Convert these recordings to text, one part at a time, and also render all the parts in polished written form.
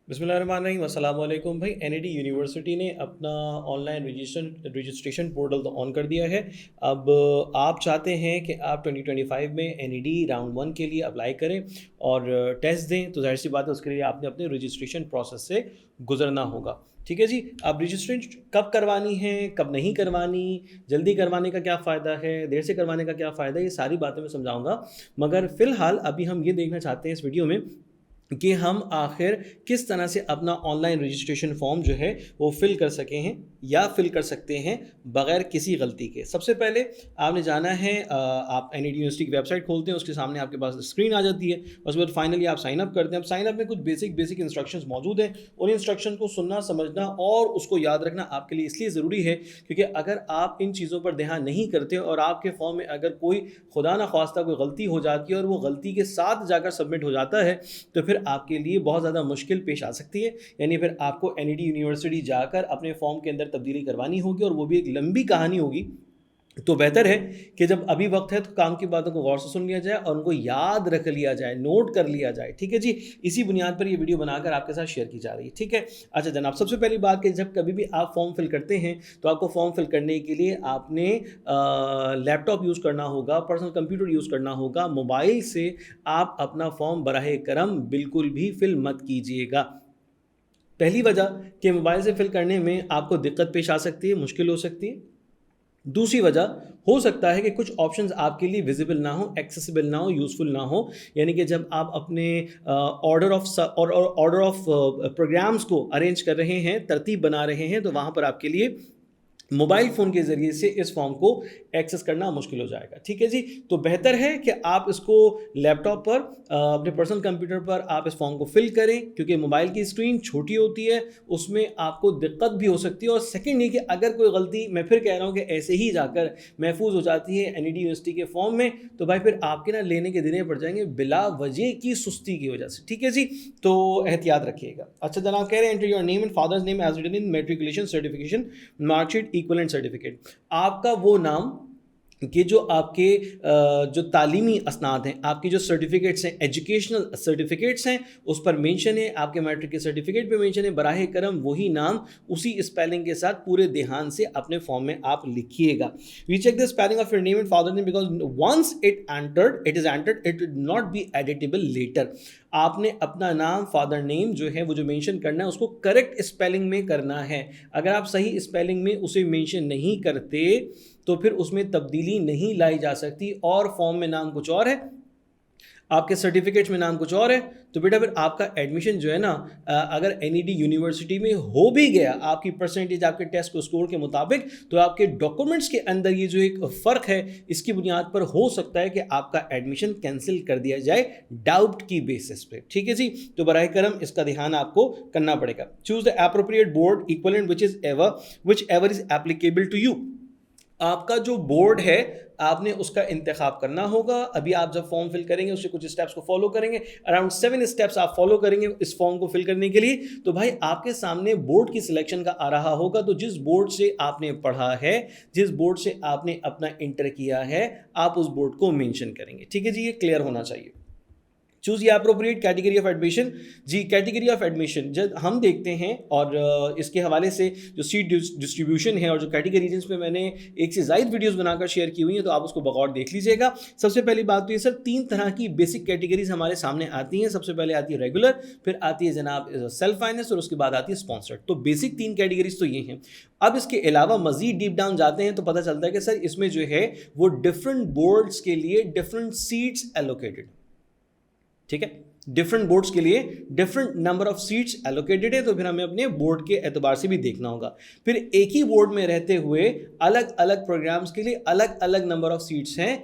बिस्मिल्लाहिर्रहमानिर्रहीम अस्सलाम वालेकुम भाई। एनईडी यूनिवर्सिटी ने अपना ऑनलाइन रजिस्ट्रेशन पोर्टल तो ऑन कर दिया है। अब आप चाहते हैं कि आप 2025 में एनईडी राउंड वन के लिए अप्लाई करें और टेस्ट दें, तो जाहिर सी बात है उसके लिए आपने अपने रजिस्ट्रेशन प्रोसेस से गुजरना होगा। ठीक है जी। अब रजिस्ट्रेशन कब करवानी है, कब नहीं करवानी, जल्दी करवाने का क्या फ़ायदा है, देर से करवाने का क्या फ़ायदा है, ये सारी बातें मैं समझाऊंगा। मगर फ़िलहाल अभी हम ये देखना चाहते हैं इस वीडियो में कि हम आखिर किस तरह से अपना ऑनलाइन रजिस्ट्रेशन फॉर्म जो है वो फिल कर सके हैं या फिल कर सकते हैं बगैर किसी गलती के। सबसे पहले आपने जाना है, आप एनईडी यूनिवर्सिटी की वेबसाइट खोलते हैं, उसके सामने आपके पास स्क्रीन आ जाती है। उसके बाद फाइनली आप साइन अप करते हैं। अब साइन अप में कुछ बेसिक इंस्ट्रक्शंस मौजूद हैं। उन इंस्ट्रक्शन को सुनना, समझना और उसको याद रखना आपके लिए इसलिए ज़रूरी है क्योंकि अगर आप इन चीज़ों पर ध्यान नहीं करते और आपके फॉर्म में अगर कोई खुदा ना ख्वास्ता कोई गलती हो जाती है और वो गलती के साथ जाकर सबमिट हो जाता है तो फिर आपके लिए बहुत ज़्यादा मुश्किल पेश आ सकती है। यानी फिर आपको एनईडी यूनिवर्सिटी जाकर अपने फॉर्म के अंदर तब्दीली करवानी होगी और वो भी एक लंबी कहानी होगी। तो बेहतर है कि जब अभी वक्त है तो काम की बातों को गौर से सुन लिया जाए और उनको याद रख लिया जाए, नोट कर लिया जाए। ठीक है जी। इसी बुनियाद पर ये वीडियो बनाकर आपके साथ शेयर की जा रही है। ठीक है। अच्छा जनाब, सबसे पहली बात कि जब कभी भी आप फॉर्म फिल करते हैं तो आपको फॉर्म फिल करने के लिए आपने लैपटॉप यूज़ करना होगा, पर्सनल कंप्यूटर यूज़ करना होगा। मोबाइल से आप अपना फॉर्म बराह करम बिल्कुल भी फिल मत कीजिएगा। पहली वजह कि मोबाइल से फिल करने में आपको दिक्कत पेश आ सकती है, मुश्किल हो सकती है। दूसरी वजह हो सकता है कि कुछ ऑप्शंस आपके लिए विजिबल ना हो, एक्सेसिबल ना हो, यूज़फुल ना हो। यानी कि जब आप अपने ऑर्डर ऑफ प्रोग्राम्स को अरेंज कर रहे हैं, तरतीब बना रहे हैं, तो वहाँ पर आपके लिए मोबाइल फ़ोन के ज़रिए से इस फॉर्म को एक्सेस करना मुश्किल हो जाएगा। ठीक है जी। तो बेहतर है कि आप इसको लैपटॉप पर, अपने पर्सनल कंप्यूटर पर आप इस फॉर्म को फिल करें क्योंकि मोबाइल की स्क्रीन छोटी होती है, उसमें आपको दिक्कत भी हो सकती है। और सेकंड ये कि अगर कोई गलती, मैं फिर कह रहा हूँ कि ऐसे ही जाकर महफूज हो जाती है एनईडी यूनिवर्सिटी के फॉर्म में, तो भाई फिर आपके ना लेने के देने पड़ जाएंगे बिला वजह की सुस्ती की वजह से। ठीक है जी। तो एहतियात रखिएगा। अच्छा जनाब, कह रहे हैं enter your name and father's name as written in matriculation certification marksheet equivalent certificate. आपका वो नाम कि जो आपके जो तालीमी असनाद हैं, आपकी जो सर्टिफिकेट्स हैं, एजुकेशनल सर्टिफिकेट्स हैं, उस पर मेंशन है, आपके मैट्रिक के सर्टिफिकेट पे मेंशन है, बराह करम वही नाम उसी स्पेलिंग के साथ पूरे ध्यान से अपने फॉर्म में आप लिखिएगा। We check the spelling of your name and father name because once it is entered it will not be editable letter. आपने अपना नाम, फादर नेम जो है वो जो मेंशन करना है उसको करेक्ट स्पेलिंग में करना है। अगर आप सही स्पेलिंग में उसे मेंशन नहीं करते तो फिर उसमें तब्दीली नहीं लाई जा सकती और फॉर्म में नाम कुछ और है, आपके सर्टिफिकेट्स में नाम कुछ और है, तो बेटा फिर आपका एडमिशन जो है ना, अगर एनईडी यूनिवर्सिटी में हो भी गया आपकी परसेंटेज आपके टेस्ट को स्कोर के मुताबिक, तो आपके डॉक्यूमेंट्स के अंदर ये जो एक फ़र्क है इसकी बुनियाद पर हो सकता है कि आपका एडमिशन कैंसिल कर दिया जाए डाउट की बेसिस पे। ठीक है जी। तो बराह करम इसका ध्यान आपको करना पड़ेगा। Choose the appropriate board equivalent whichever is applicable to you. आपका जो बोर्ड है आपने उसका इंतखाब करना होगा। अभी आप जब फॉर्म फिल करेंगे उससे कुछ स्टेप्स को फॉलो करेंगे, अराउंड 7 स्टेप्स आप फॉलो करेंगे इस फॉर्म को फिल करने के लिए। तो भाई आपके सामने बोर्ड की सिलेक्शन का आ रहा होगा, तो जिस बोर्ड से आपने पढ़ा है, जिस बोर्ड से आपने अपना इंटर किया है, आप उस बोर्ड को मेंशन करेंगे। ठीक है जी। ये क्लियर होना चाहिए। चूज ये अप्रोप्रिएट कैटेगरी ऑफ एडमिशन। जी, कैटेगरी ऑफ एडमिशन जब हम देखते हैं और इसके हवाले से जो सीट डिस्ट्रीब्यूशन है और जो कैटेगरी जिस पे मैंने एक से ज़ायद वीडियोस बनाकर शेयर की हुई हैं, तो आप उसको बगौर देख लीजिएगा। सबसे पहली बात तो ये सर 3 तरह की बेसिक कैटेगरीज हमारे सामने आती हैं। सबसे पहले आती है रेगुलर, फिर आती है जनाब सेल्फ फाइनेंस और उसके बाद आती है स्पॉन्सर्ड। तो बेसिक 3 कैटेगरीज तो ये हैं। अब इसके अलावा मजीद डीप डाउन जाते हैं तो पता चलता है कि सर इसमें जो है वो डिफरेंट बोर्ड्स के लिए डिफरेंट सीट्स एलोकेटेड। ठीक है। डिफरेंट बोर्ड्स के लिए different number of seats allocated है, तो फिर हमें अपने बोर्ड के एतबार से भी देखना होगा। फिर एक ही बोर्ड में रहते हुए अलग अलग प्रोग्राम्स के लिए अलग अलग नंबर ऑफ सीट्स हैं।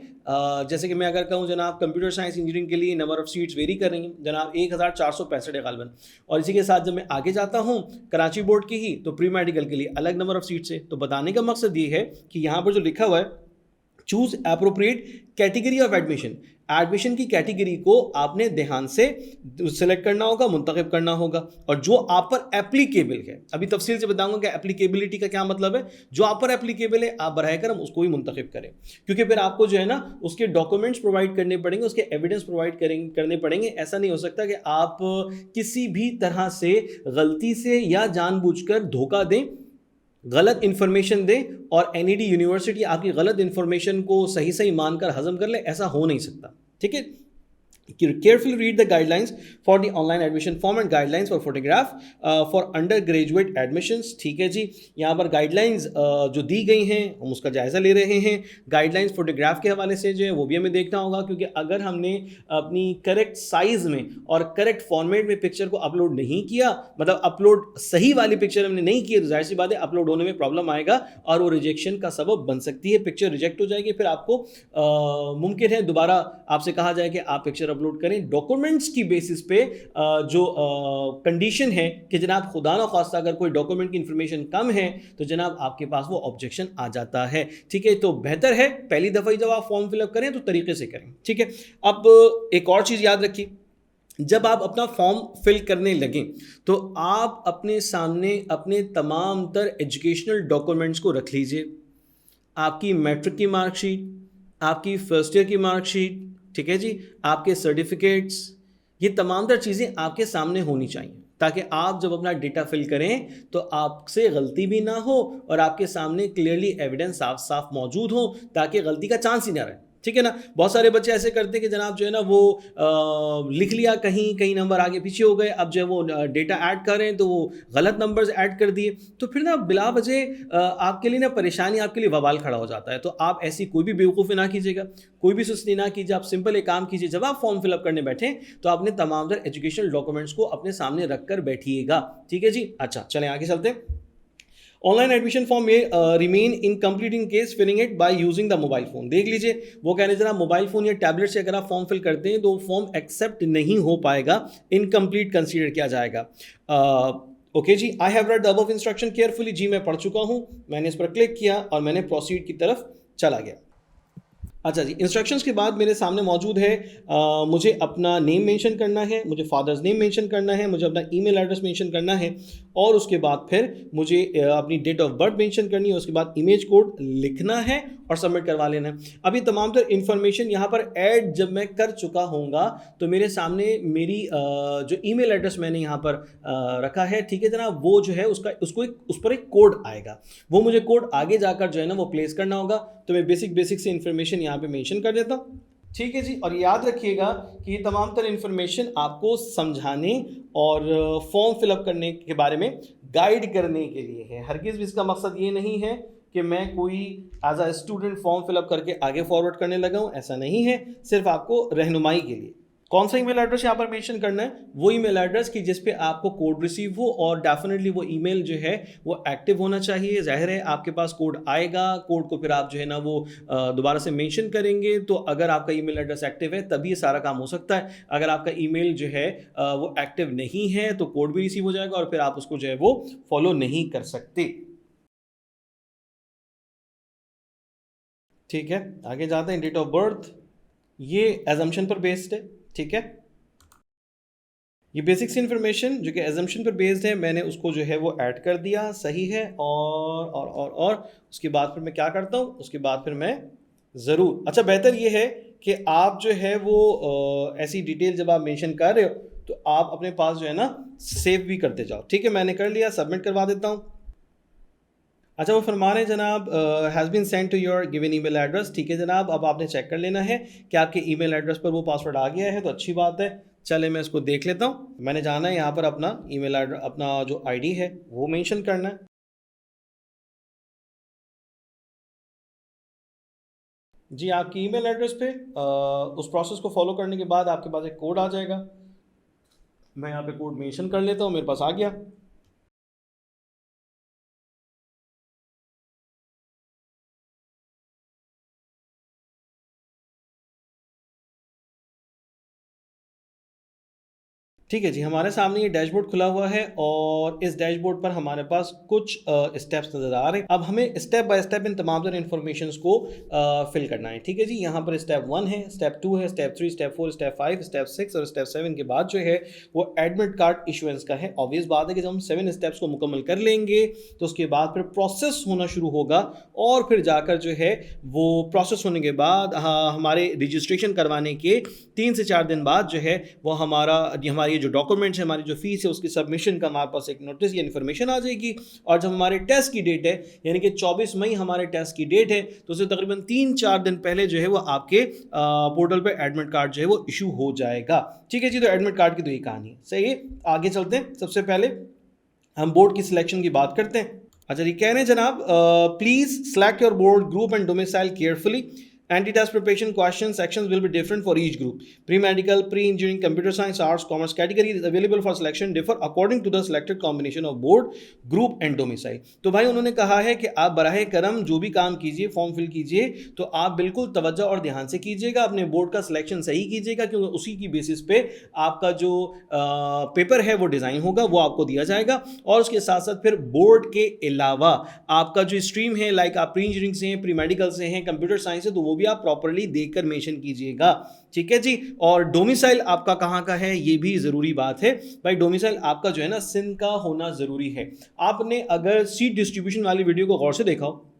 जैसे कि मैं अगर कहूँ जनाब कंप्यूटर साइंस इंजीनियरिंग के लिए नंबर ऑफ सीट्स वेरी कर रही हैं जनाब 1465 है गालबन। और इसी के साथ जब मैं आगे जाता हूँ कराची बोर्ड की ही, तो प्री मेडिकल के लिए अलग नंबर ऑफ सीट्स है। तो बताने का मकसद ये है कि यहाँ पर जो लिखा हुआ है choose appropriate category of admission. Admission की कैटेगरी को आपने ध्यान से सिलेक्ट करना होगा, मुंतखब करना होगा, और जो आप पर एप्लीकेबल है, अभी तफसील से बताऊंगा कि एप्लीकेबिलिटी का क्या मतलब है। जो आप पर एप्लीकेबल है आप बराह करम उसको ही मुंतखब करें, क्योंकि फिर आपको जो है ना उसके डॉक्यूमेंट्स प्रोवाइड करने पड़ेंगे, उसके एविडेंस प्रोवाइड करने पड़ेंगे। ऐसा नहीं हो सकता कि आप किसी भी तरह से गलती से या जानबूझकर धोखा दें, गलत इंफॉर्मेशन दें, और एनईडी यूनिवर्सिटी आपकी गलत इंफॉर्मेशन को सही सही मानकर हजम कर ले। ऐसा हो नहीं सकता, ठीक है। Carefully read the guidelines for the online admission form and guidelines for photograph for undergraduate admissions। ठीक है जी, यहाँ पर गाइडलाइंस जो दी गई हैं हम उसका जायज़ा ले रहे हैं। गाइडलाइंस फोटोग्राफ के हवाले से जो है वो भी हमें देखना होगा, क्योंकि अगर हमने अपनी करेक्ट साइज़ में और करेक्ट फॉर्मेट में पिक्चर को अपलोड नहीं किया, मतलब अपलोड सही वाली पिक्चर हमने नहीं की, तो जाहिर सी बात है अपलोड होने में प्रॉब्लम आएगा और वो रिजेक्शन का सबब बन सकती है। पिक्चर रिजेक्ट हो जाएगी, फिर आपको मुमकिन है दोबारा आपसे कहा जाए कि आप पिक्चर अपलोड करें। डॉक्यूमेंट्स की बेसिस पे जो कंडीशन है कि जनाब खुदा ना खास्ता अगर कोई डॉक्यूमेंट की इंफॉर्मेशन कम है तो जनाब आपके पास वो ऑब्जेक्शन आ जाता है, ठीक है। तो बेहतर है पहली दफ़ा ही जब आप फॉर्म फिलअप करें तो तरीके से करें, ठीक है। अब एक और चीज़ याद रखिए, जब आप अपना फॉर्म फिल करने लगें तो आप अपने सामने अपने तमाम तर एजुकेशनल डॉक्यूमेंट्स को रख लीजिए। आपकी मैट्रिक की मार्कशीट, आपकी फर्स्ट ईयर की मार्कशीट, ठीक है जी, आपके सर्टिफिकेट्स, ये तमाम तर चीज़ें आपके सामने होनी चाहिए, ताकि आप जब अपना डेटा फिल करें तो आपसे गलती भी ना हो और आपके सामने क्लियरली एविडेंस साफ साफ मौजूद हो, ताकि गलती का चांस ही ना रहे, ठीक है ना। बहुत सारे बच्चे ऐसे करते हैं कि जनाब जो है ना वो लिख लिया कहीं कहीं नंबर आगे पीछे हो गए, अब जो है वो डेटा ऐड कर रहे हैं तो वो गलत नंबर्स ऐड कर दिए, तो फिर ना बिला वजह आपके लिए ना परेशानी, आपके लिए वबाल खड़ा हो जाता है। तो आप ऐसी कोई भी बेवकूफ़ी ना कीजिएगा, कोई भी सुस्ती ना कीजिए। आप सिंपल एक काम कीजिए, जब आप फॉर्म फिलअप करने बैठें तो आपने तमाम तर एजुकेशनल डॉक्यूमेंट्स को अपने सामने रख कर बैठिएगा, ठीक है जी। अच्छा चलें आगे चलते हैं। ऑनलाइन एडमिशन फॉर्म में remain incomplete in case filling it by using the mobile phone. देख लीजिए वो कह रहे हैं जनाब मोबाइल फोन या टैबलेट से अगर आप फॉर्म फिल करते हैं तो फॉर्म एक्सेप्ट नहीं हो पाएगा, इनकम्प्लीट कंसीडर किया जाएगा। ओके जी, I have read the above instruction carefully. जी मैं पढ़ चुका हूँ, मैंने इस पर क्लिक किया और मैंने प्रोसीड की तरफ चला गया। अच्छा जी, इंस्ट्रक्शंस के बाद मेरे सामने मौजूद है मुझे अपना नेम मेंशन करना है, मुझे फादर्स नेम मेंशन करना है, मुझे अपना ईमेल एड्रेस मेंशन करना है, और उसके बाद फिर मुझे अपनी डेट ऑफ बर्थ मेंशन करनी है, उसके बाद इमेज कोड लिखना है और सबमिट करवा लेना है। अभी तमाम तर इन्फॉर्मेशन यहाँ पर ऐड जब मैं कर चुका होऊंगा तो मेरे सामने मेरी जो ईमेल एड्रेस मैंने यहाँ पर रखा है, ठीक है जनाब, वो जो है उस पर एक कोड आएगा, वो मुझे कोड आगे जाकर जो है ना वो प्लेस करना होगा। तो मैं बेसिक से इन्फॉर्मेशन यहाँ पे मेंशन कर देता हूँ, ठीक है जी। और याद रखिएगा कि ये तमाम तर इन्फॉर्मेशन आपको समझाने और फॉर्म फिलअप करने के बारे में गाइड करने के लिए है। हरगिज़ भी इसका मकसद ये नहीं है कि मैं कोई as a student form fill up करके आगे फॉरवर्ड करने लगा हूँ, ऐसा नहीं है, सिर्फ आपको रहनुमाई के लिए। कौन सा ईमेल एड्रेस यहाँ पर मेंशन करना है, वो ईमेल एड्रेस कि जिस पे आपको कोड रिसीव हो, और डेफिनेटली वो ईमेल जो है वो एक्टिव होना चाहिए। जाहिर है आपके पास कोड आएगा, कोड को फिर आप जो है ना वो दोबारा से मेंशन करेंगे, तो अगर आपका ईमेल एड्रेस एक्टिव है तभी ये सारा काम हो सकता है। अगर आपका ईमेल जो है वो एक्टिव नहीं है तो कोड भी रिसीव हो जाएगा और फिर आप उसको जो है वो फॉलो नहीं कर सकते, ठीक है। आगे जाते हैं। डेट ऑफ बर्थ ये एजम्पशन पर बेस्ड है, ठीक है। ये बेसिक्स इन्फॉर्मेशन जो कि एजम्पशन पर बेस्ड है, मैंने उसको जो है वो ऐड कर दिया, सही है। और उसके बाद फिर मैं क्या करता हूँ, उसके बाद फिर मैं ज़रूर, अच्छा बेहतर ये है कि आप जो है वो ऐसी डिटेल जब आप मेंशन कर रहे हो तो आप अपने पास जो है ना सेव भी करते जाओ, ठीक है। मैंने कर लिया, सबमिट करवा देता हूँ। अच्छा वो फरमा रहे हैं जनाब has been send to your given email address, ठीक है जनाब। अब आपने चेक कर लेना है कि आपके ईमेल एड्रेस पर वो पासवर्ड आ गया है, तो अच्छी बात है। चले मैं इसको देख लेता हूँ। मैंने जाना है यहाँ पर अपना ईमेल एड्रेस, अपना जो आईडी है वो मेंशन करना है। जी आपकी ईमेल एड्रेस पे उस प्रोसेस को फॉलो करने के बाद आपके पास एक कोड आ जाएगा। मैं यहाँ पे कोड मेंशन कर लेता हूँ, मेरे पास आ गया। ठीक है जी, हमारे सामने ये डैशबोर्ड खुला हुआ है और इस डैशबोर्ड पर हमारे पास कुछ स्टेप्स नज़र आ रहे हैं। अब हमें स्टेप बाय स्टेप इन तमाम तरह इन्फॉर्मेशंस को फिल करना है। ठीक है जी, यहाँ पर स्टेप 1 है, स्टेप 2 है, स्टेप 3, स्टेप 4, स्टेप 5, स्टेप 6 और स्टेप 7 के बाद जो है वो एडमिट कार्ड इशुएंस का है। ऑब्वियस बात है कि जब हम 7 स्टेप्स को मुकम्मल कर लेंगे तो उसके बाद फिर प्रोसेस होना शुरू होगा और फिर जाकर जो है वो प्रोसेस होने के बाद हमारे रजिस्ट्रेशन करवाने के 3 से 4 दिन बाद जो है वो हमारी जो डॉक्यूमेंट्स है, हमारी जो फीस है, उसकी सबमिशन का हमारे पास एक नोटिस या इन्फॉर्मेशन आ जाएगी। और जब हमारे टेस्ट की डेट है, यानी कि 24 मई हमारे टेस्ट की डेट है, तो उससे तकरीबन 3-4 दिन पहले जो है वो आपके पोर्टल पे एडमिट कार्ड जो है वो इशू हो जाएगा। ठीक है जी, तो एडमिट कार्ड की तो ये कहानी है। सही है, आगे चलते हैं। सबसे पहले हम बोर्ड की सिलेक्शन की बात करते हैं। अच्छा जी, कह रहे हैं जनाब, please select your board group and domicile carefully. Anti-test preparation question sections will be different for each group. Pre-medical, pre-engineering, computer science, arts, commerce category is available for selection differ according to the selected combination of board, group and domicile. तो भाई उन्होंने कहा है कि आप बराहे करम जो भी काम कीजिए, फॉर्म फिल कीजिए, तो आप बिल्कुल तवज्जो और ध्यान से कीजिएगा, अपने बोर्ड का सिलेक्शन सही कीजिएगा, क्योंकि उसी की बेसिस पे आपका जो पेपर है वो डिज़ाइन होगा, वो आपको दिया जाएगा। और उसके साथ साथ फिर बोर्ड के अलावा आपका जो स्ट्रीम है, लाइक आप प्री इंजीनियरिंग से हैं, प्री मेडिकल से हैं, कंप्यूटर साइंस है, तो वो भी आप प्रॉपर्ली देखकर मेंशन कीजिएगा। ठीक है जी। और डोमिसाइल आपका कहां का है, ये भी जरूरी बात है भाई। डोमिसाइल आपका जो है ना सिंध का होना जरूरी है। आपने अगर सीट डिस्ट्रीब्यूशन वाली वीडियो को गौर से देखा हो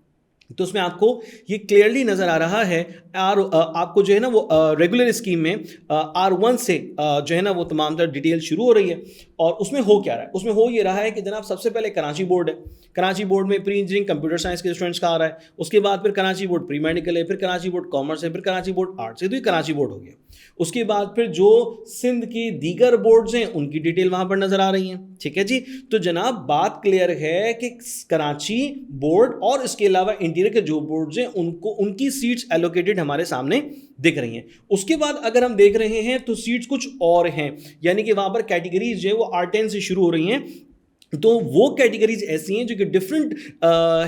तो उसमें आपको ये क्लियरली नजर आ रहा है, आपको जो है ना वो रेगुलर स्कीम में R1 से जो है ना वो तमाम तरह डिटेल शुरू हो रही है। और उसमें हो क्या रहा है, उसमें हो ये रहा है कि जनाब सबसे पहले कराची बोर्ड है, कराची बोर्ड में प्री इंजीनियरिंग कंप्यूटर साइंस के स्टूडेंट्स का आ रहा है, उसके बाद फिर कराची बोर्ड प्री मेडिकल है, फिर कराची बोर्ड कॉमर्स है, फिर कराची बोर्ड आर्ट्स है, तो ये कराची बोर्ड हो गया। उसके बाद फिर जो सिंध की दीगर बोर्ड्स हैं उनकी डिटेल वहां पर नजर आ रही है। ठीक है जी। तो जनाब बात क्लियर है कि कराची बोर्ड और इसके अलावा इंटीरियर के जो बोर्ड्स हैं उनको उनकी सीट्स एलोकेटेड हमारे सामने दिख रही हैं। उसके बाद अगर हम देख रहे हैं तो सीट्स कुछ और हैं, यानी कि वहां पर कैटेगरीज जो है वो R10 से शुरू हो रही हैं। तो वो कैटेगरीज ऐसी हैं जो कि डिफरेंट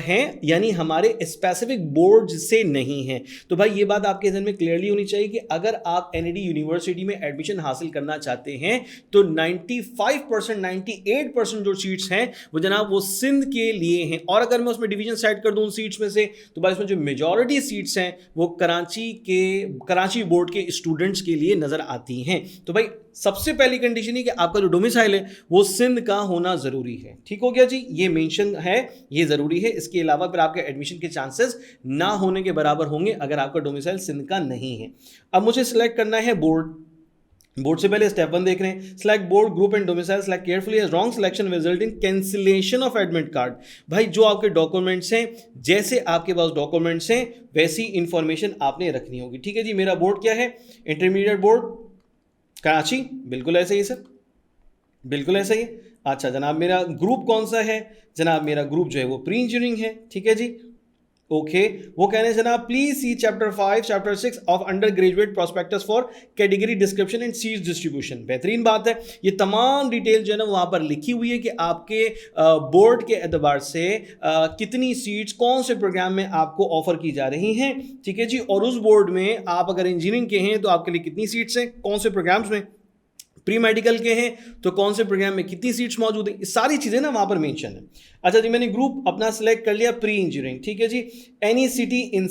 हैं, यानी हमारे स्पेसिफिक बोर्ड से नहीं हैं। तो भाई ये बात आपके जहन में क्लियरली होनी चाहिए कि अगर आप एनईडी यूनिवर्सिटी में एडमिशन हासिल करना चाहते हैं तो 95% 98% जो सीट्स हैं वो जनाब वो सिंध के लिए हैं। और अगर मैं उसमें डिवीजन सेट कर दूं उन सीट्स में से, तो भाई इसमें जो मेजॉरिटी सीट्स हैं वो कराची बोर्ड के स्टूडेंट्स के लिए नजर आती हैं। तो भाई सबसे पहली कंडीशन है कि आपका जो डोमिसाइल है वो सिंध का होना जरूरी है। ठीक हो गया जी, ये मेंशन है, ये जरूरी है। इसके अलावा फिर आपके एडमिशन के चांसेस ना होने के बराबर होंगे अगर आपका डोमिसाइल सिंध का नहीं है। अब मुझे सिलेक्ट करना है बोर्ड से पहले स्टेप 1 देख रहे हैं, select board group and domicile, select carefully as wrong selection result in cancellation of admit card. भाई जो आपके डॉक्यूमेंट्स हैं, जैसे आपके पास डॉक्यूमेंट्स हैं वैसी इंफॉर्मेशन आपने रखनी होगी। ठीक है जी। मेरा बोर्ड क्या है, इंटरमीडिएट बोर्ड कराची, बिल्कुल ऐसे ही सर, बिल्कुल ऐसा ही है। अच्छा जनाब, मेरा ग्रुप कौन सा है, जनाब मेरा ग्रुप जो है वो प्री इंजीनियरिंग है। ठीक है जी, ओके। वो कह रहे हैं जनाब please see chapter 5 chapter 6 of under graduate prospectus for category description and seats distribution. बेहतरीन बात है, ये तमाम डिटेल जो है ना वहां पर लिखी हुई है कि आपके बोर्ड के एतबार से कितनी सीट्स कौन से प्रोग्राम में आपको ऑफर की जा रही हैं। ठीक है जी। और उस बोर्ड में आप अगर इंजीनियरिंग के हैं तो आपके लिए कितनी सीट्स हैं, कौन से प्रोग्राम्स में, प्री मेडिकल के हैं तो कौन से प्रोग्राम में कितनी सीट्स मौजूद हैं, सारी चीज़ें ना वहाँ पर मेंशन है। अच्छा जी, मैंने ग्रुप अपना सिलेक्ट कर लिया प्री इंजीनियरिंग। ठीक है जी। एनी सिटी इन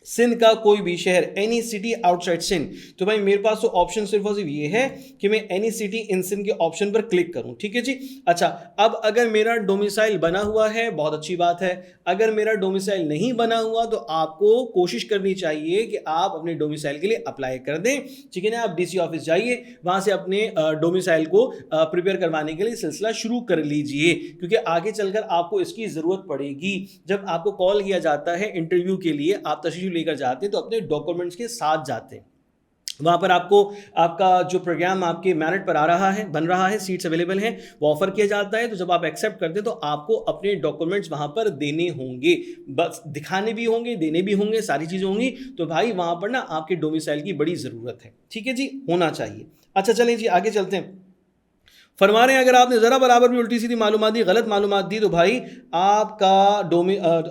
सिंध का कोई भी शहर, एनी सिटी आउटसाइड सिंध। तो भाई मेरे पास तो ऑप्शन सिर्फ और सिर्फ ये है कि मैं एनी सिटी इन सिंध के ऑप्शन पर क्लिक करूं। ठीक है जी। अच्छा, अब अगर मेरा डोमिसाइल बना हुआ है बहुत अच्छी बात है, अगर मेरा डोमिसाइल नहीं बना हुआ तो आपको कोशिश करनी चाहिए कि आप अपने डोमिसाइल के लिए अप्लाई कर दें। ठीक है ना। आप डीसी ऑफिस जाइए, वहां से अपने डोमिसाइल को प्रिपेयर करवाने के लिए सिलसिला शुरू कर लीजिए, क्योंकि आगे चलकर आपको इसकी जरूरत पड़ेगी। जब आपको कॉल किया जाता है इंटरव्यू के लिए, आप तशरीफ लेकर जाते हैं तो अपने डॉक्यूमेंट्स के साथ जाते हैं। वहाँ पर आपको आपका जो प्रोग्राम आपके मेरिट पर आ रहा है, बन रहा है, सीट्स अवेलेबल हैं, वो ऑफर किया जाता है। तो जब आप एक्सेप्ट करते हैं तो आपको अपने डॉक्यूमेंट्स वहाँ पर देने होंगे, बस दिखाने भी होंगे, देने भी होंगे, सारी चीज़ें होंगी। तो भाई वहाँ पर ना आपके डोमिसाइल की बड़ी ज़रूरत है। ठीक है जी, होना चाहिए। अच्छा चलें जी, आगे चलते हैं। फरमा रहे हैं अगर आपने ज़रा बराबर भी उल्टी सीधी मालूमात दी, गलत मालूमात दी, तो भाई आपका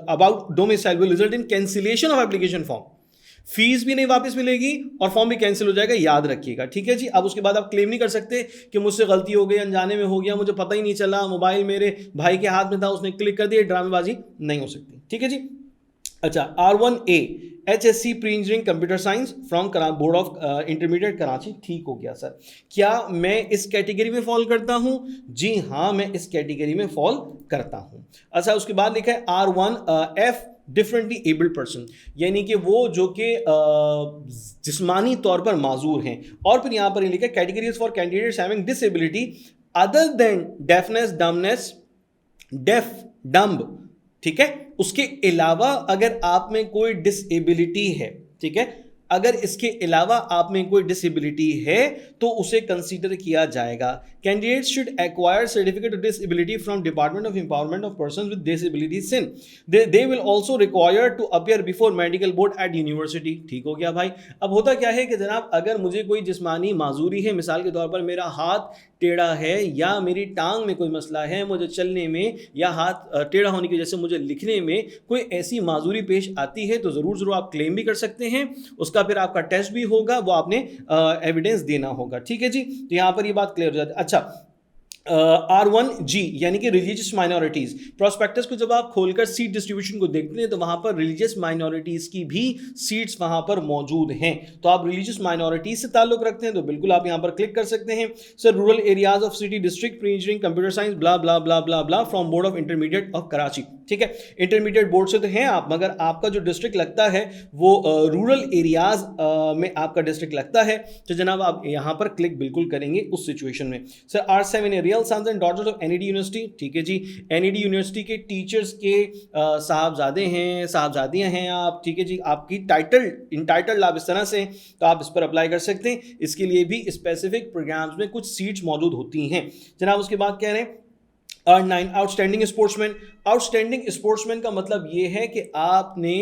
about domicile will result in cancellation of application form. Fees भी नहीं वापस मिलेगी और फॉर्म भी कैंसिल हो जाएगा, याद रखिएगा, ठीक है जी। अब उसके बाद आप क्लेम नहीं कर सकते कि मुझसे गलती हो गई, अनजाने में हो गया, मुझे पता ही नहीं चला, मोबाइल मेरे भाई के हाथ में था, उसने क्लिक कर दिया, ड्रामेबाजी नहीं हो सकती, ठीक है जी। अच्छा, R1A HSC pre engineering computer science from board of intermediate Karachi, ठीक हो गया सर। क्या मैं इस कैटेगरी में फॉल करता हूं? जी हाँ, मैं इस कैटेगरी में फॉल करता हूं। अच्छा, उसके बाद लिखा है R1F डिफरेंटली एबल्ड पर्सन, यानी कि वो जो कि जिस्मानी तौर पर माजूर हैं। और फिर यहां पर लिखा है categories for candidates having disability other than deafness, dumbness, deaf, dumb, ठीक है। उसके अलावा अगर आप में कोई डिसेबिलिटी है, ठीक है, अगर इसके अलावा आप में कोई डिसेबिलिटी है तो उसे कंसीडर किया जाएगा। Candidates should acquire certificate of disability from department of empowerment of persons with disabilities in they will also require to appear before medical board at university, ठीक हो गया भाई। अब होता क्या है कि जनाब, अगर मुझे कोई जिस्मानी माजूरी है, मिसाल के तौर पर मेरा हाथ टेढ़ा है या मेरी टांग में कोई मसला है, मुझे चलने में या हाथ टेढ़ा होने की वजह से मुझे लिखने में कोई ऐसी माजूरी पेश आती है तो ज़रूर आप क्लेम भी कर सकते हैं। उसका फिर आपका टेस्ट भी होगा, वो आपने एविडेंस देना होगा, ठीक है जी। तो यहाँ पर ये बात क्लियर हो जाती है। अच्छा, R1G यानी कि रिलीजियस माइनॉरिटीज, प्रोस्पेक्टस को जब आप खोलकर सीट डिस्ट्रीब्यूशन को देखते हैं तो वहां पर रिलीजियस माइनॉरिटीज की भी सीट्स वहां पर मौजूद हैं। तो आप रिलीजियस माइनॉरिटीज से ताल्लुक रखते हैं तो बिल्कुल आप यहां पर क्लिक कर सकते हैं। Sir, rural areas of city district pre engineering computer science blah blah blah blah blah from board of intermediate of Karachi, ठीक है। इंटरमीडिएट बोर्ड से तो हैं आप, मगर आपका जो डिस्ट्रिक्ट लगता है वो रूरल एरियाज में आपका डिस्ट्रिक्ट लगता है, तो जनाब आप यहां पर क्लिक बिल्कुल करेंगे उस सिचुएशन में। Sir, R7 real sons and daughters of NED university, ठीक है जी। NED यूनिवर्सिटी के टीचर्स के साहबजादे हैं, साहबजादियां हैं आप, ठीक है जी। आपकी टाइटल इंटाइटल्ड आप इस तरह से, तो आप इस पर अप्लाई कर सकते हैं। इसके लिए भी स्पेसिफिक प्रोग्राम्स में कुछ सीट्स मौजूद होती हैं जनाब। उसके बाद कह रहे हैं R9 outstanding sportsman. Outstanding sportsman का मतलब ये है कि आपने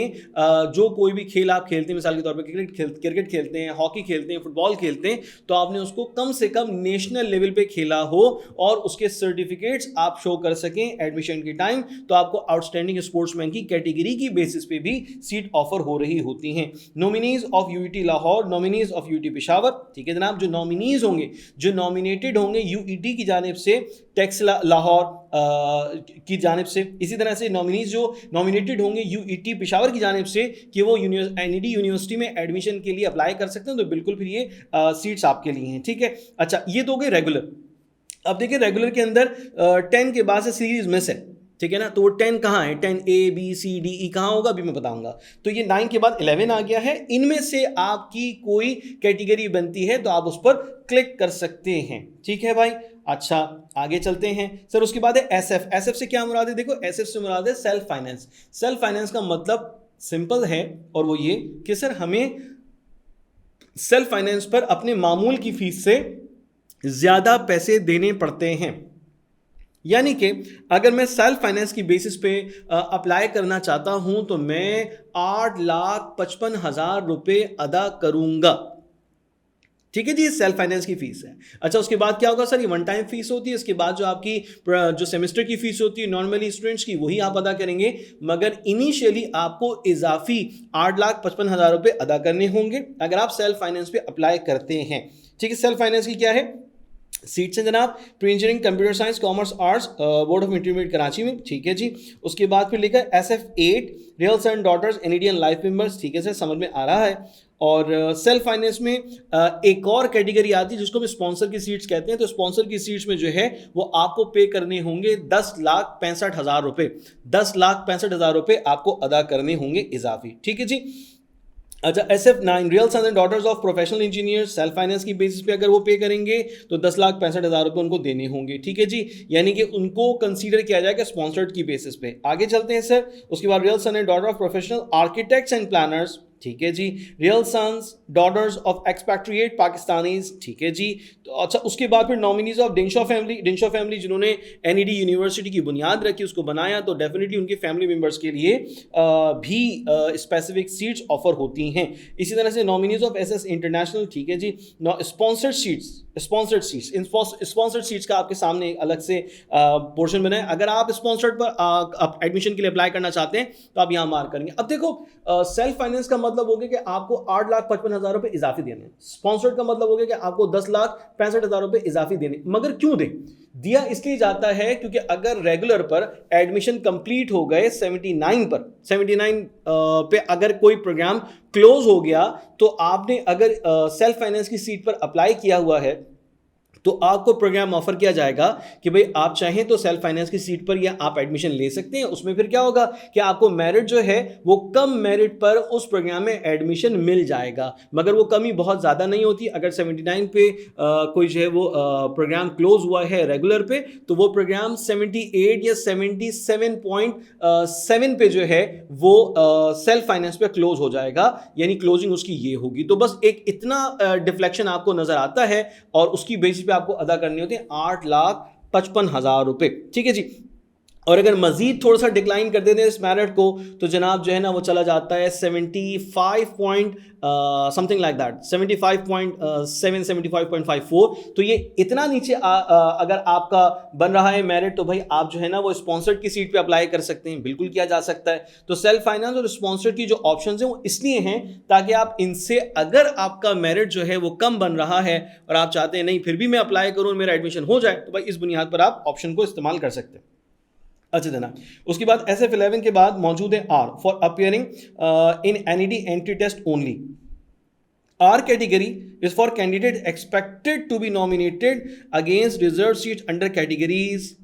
जो कोई भी खेल आप खेलते हैं, मिसाल के तौर पर क्रिकेट खेलते हैं, हॉकी खेलते हैं, फुटबॉल खेलते हैं, तो आपने उसको कम से कम नेशनल लेवल पे खेला हो और उसके सर्टिफिकेट्स आप शो कर सकें एडमिशन के टाइम, तो आपको आउटस्टैंडिंग स्पोर्ट्समैन की कैटेगरी की बेसिस पे भी सीट ऑफर हो रही होती हैं। Nominees of UET Lahore, nominees of UET Peshawar, ठीक है जनाब। जो नॉमिनीज होंगे, जो नॉमिनेटेड होंगे UET की जानिब से, टेक्स लाहौर की जानिब से, इसी तरह से नॉमिनीज जो नॉमिनेटेड होंगे UET पेशावर की जानिब से कि वो NED यूनिवर्सिटी में एडमिशन के लिए अप्लाई कर सकते हैं, तो बिल्कुल फिर ये सीट्स आपके लिए हैं, ठीक है। अच्छा, ये तो हो गए रेगुलर। अब देखिए रेगुलर के अंदर 10 के बाद से सीरीज मिस है, ठीक है ना। तो वो 10 कहाँ है, 10 A B C D E कहाँ होगा अभी मैं बताऊंगा। तो ये 9 के बाद 11 आ गया है। इनमें से आपकी कोई कैटेगरी बनती है तो आप उस पर क्लिक कर सकते हैं, ठीक है भाई। अच्छा, आगे चलते हैं सर। उसके बाद है SF। SF से क्या मुराद है? देखो, SF से मुराद है सेल्फ फाइनेंस। सेल्फ फाइनेंस का मतलब सिंपल है और वो ये कि सर हमें सेल्फ फाइनेंस पर अपने मामूल की फीस से ज्यादा पैसे देने पड़ते हैं। यानी कि अगर मैं सेल्फ फाइनेंस की बेसिस पे अप्लाई करना चाहता हूं तो मैं 8,55,000 रुपए अदा करूंगा, ठीक है जी। सेल्फ फाइनेंस की फीस है। अच्छा, उसके बाद क्या होगा सर? ये वन टाइम फीस होती है। इसके बाद जो आपकी जो सेमेस्टर की फीस होती है नॉर्मली स्टूडेंट्स की, वही आप अदा करेंगे, मगर इनिशियली आपको इजाफी 8,55,000 रुपए अदा करने होंगे अगर आप सेल्फ फाइनेंस पे अप्लाई करते हैं, ठीक है। सेल्फ फाइनेंस की क्या है सीट्स हैं जनाब? Pre engineering computer science commerce arts board of intermediate Karachi में, ठीक है जी। उसके बाद फिर लिखा है SF8 रियल सन डॉटर्स NED लाइफ मेंबर्स, ठीक है सर, समझ में आ रहा है। और सेल्फ फाइनेंस में एक और कैटेगरी आती है जिसको हम स्पॉन्सर की सीट्स कहते हैं। तो स्पॉन्सर की सीट्स में जो है वो आपको पे करने होंगे 10,65,000 रुपए। 10,65,000 रुपए आपको अदा करने होंगे इजाफी, ठीक है जी। अच्छा, SF9 real sons and daughters of professional engineer, self finance की बेसिस पे अगर वो पे करेंगे तो 10,65,000 रुपए उनको देने होंगे, ठीक है जी। यानी कि उनको कंसीडर किया जाएगा स्पॉन्सर्ड की बेसिस पे। आगे चलते हैं सर। उसके बाद real son and daughter of professional architects and planners, ठीक है जी। Real sons daughters of expatriate Pakistanis, ठीक है जी। तो अच्छा, उसके बाद फिर nominees of Dinshaw family. Dinshaw family जिन्होंने NED यूनिवर्सिटी की बुनियाद रखी, उसको बनाया, तो डेफिनेटली उनके फैमिली मेंबर्स के लिए भी स्पेसिफिक सीट्स ऑफर होती हैं। इसी तरह से नॉमिनीज ऑफ SS इंटरनेशनल, ठीक है जी। स्पॉन्सर्ड सीट्स, स्पॉन्सर्ड सीट्स का आपके सामने एक अलग से पोर्शन बना है। अगर आप स्पॉन्सर्ड पर एडमिशन के लिए अप्लाई करना चाहते हैं तो आप यहाँ मार्क करेंगे। अब देखो, सेल्फ फाइनेंस का मतलब हो गया कि आपको 8,55,000 रुपए इजाफी देने हैं, स्पॉन्सर्ड का मतलब हो गया कि आपको 10,65,000 रुपए इजाफी देने। मगर क्यों दें? दिया इसलिए जाता है क्योंकि अगर रेगुलर पर एडमिशन कंप्लीट हो गए 79 पे अगर कोई प्रोग्राम क्लोज हो गया, तो आपने अगर सेल्फ फाइनेंस की सीट पर अप्लाई किया हुआ है तो आपको प्रोग्राम ऑफर किया जाएगा कि भाई आप चाहें तो सेल्फ फाइनेंस की सीट पर या आप एडमिशन ले सकते हैं। उसमें फिर क्या होगा कि आपको मेरिट जो है वो कम मेरिट पर उस प्रोग्राम में एडमिशन मिल जाएगा, मगर वो कमी बहुत ज़्यादा नहीं होती। अगर 79 पे कोई जो है वो प्रोग्राम क्लोज हुआ है रेगुलर पे, तो वो प्रोग्राम 78 या 77.7 पे जो है वो सेल्फ फाइनेंस पे क्लोज हो जाएगा, यानी क्लोजिंग उसकी ये होगी। तो बस एक इतना डिफ्लेक्शन आपको नजर आता है और उसकी बेसिस आपको अदा करनी होती है 8,55,000 रुपए। ठीक है जी। और अगर मजीद थोड़ा सा डिक्लाइन कर देते हैं इस मेरिट को, तो जनाब जो है ना वो चला जाता है 75 पॉइंट समथिंग लाइक दैट, 75.7 75.54। तो ये इतना नीचे अगर आपका बन रहा है मेरिट, तो भाई आप जो है ना वो स्पॉन्सर्ड की सीट पे अप्लाई कर सकते हैं, बिल्कुल किया जा सकता है। तो सेल्फ फाइनेंस और स्पॉन्सर्ड की जो ऑप्शन है वो इसलिए हैं ताकि आप इनसे, अगर आपका मेरिट जो है वो कम बन रहा है और आप चाहते हैं नहीं फिर भी मैं अप्लाई करूं मेरा एडमिशन हो जाए, तो भाई इस बुनियाद पर आप ऑप्शन को इस्तेमाल कर सकते हैं। अच्छा जना, उसके बाद SF11 के बाद मौजूद है R for appearing in NED entry test only. R category is for candidate expected to be nominated against reserved seats under categories।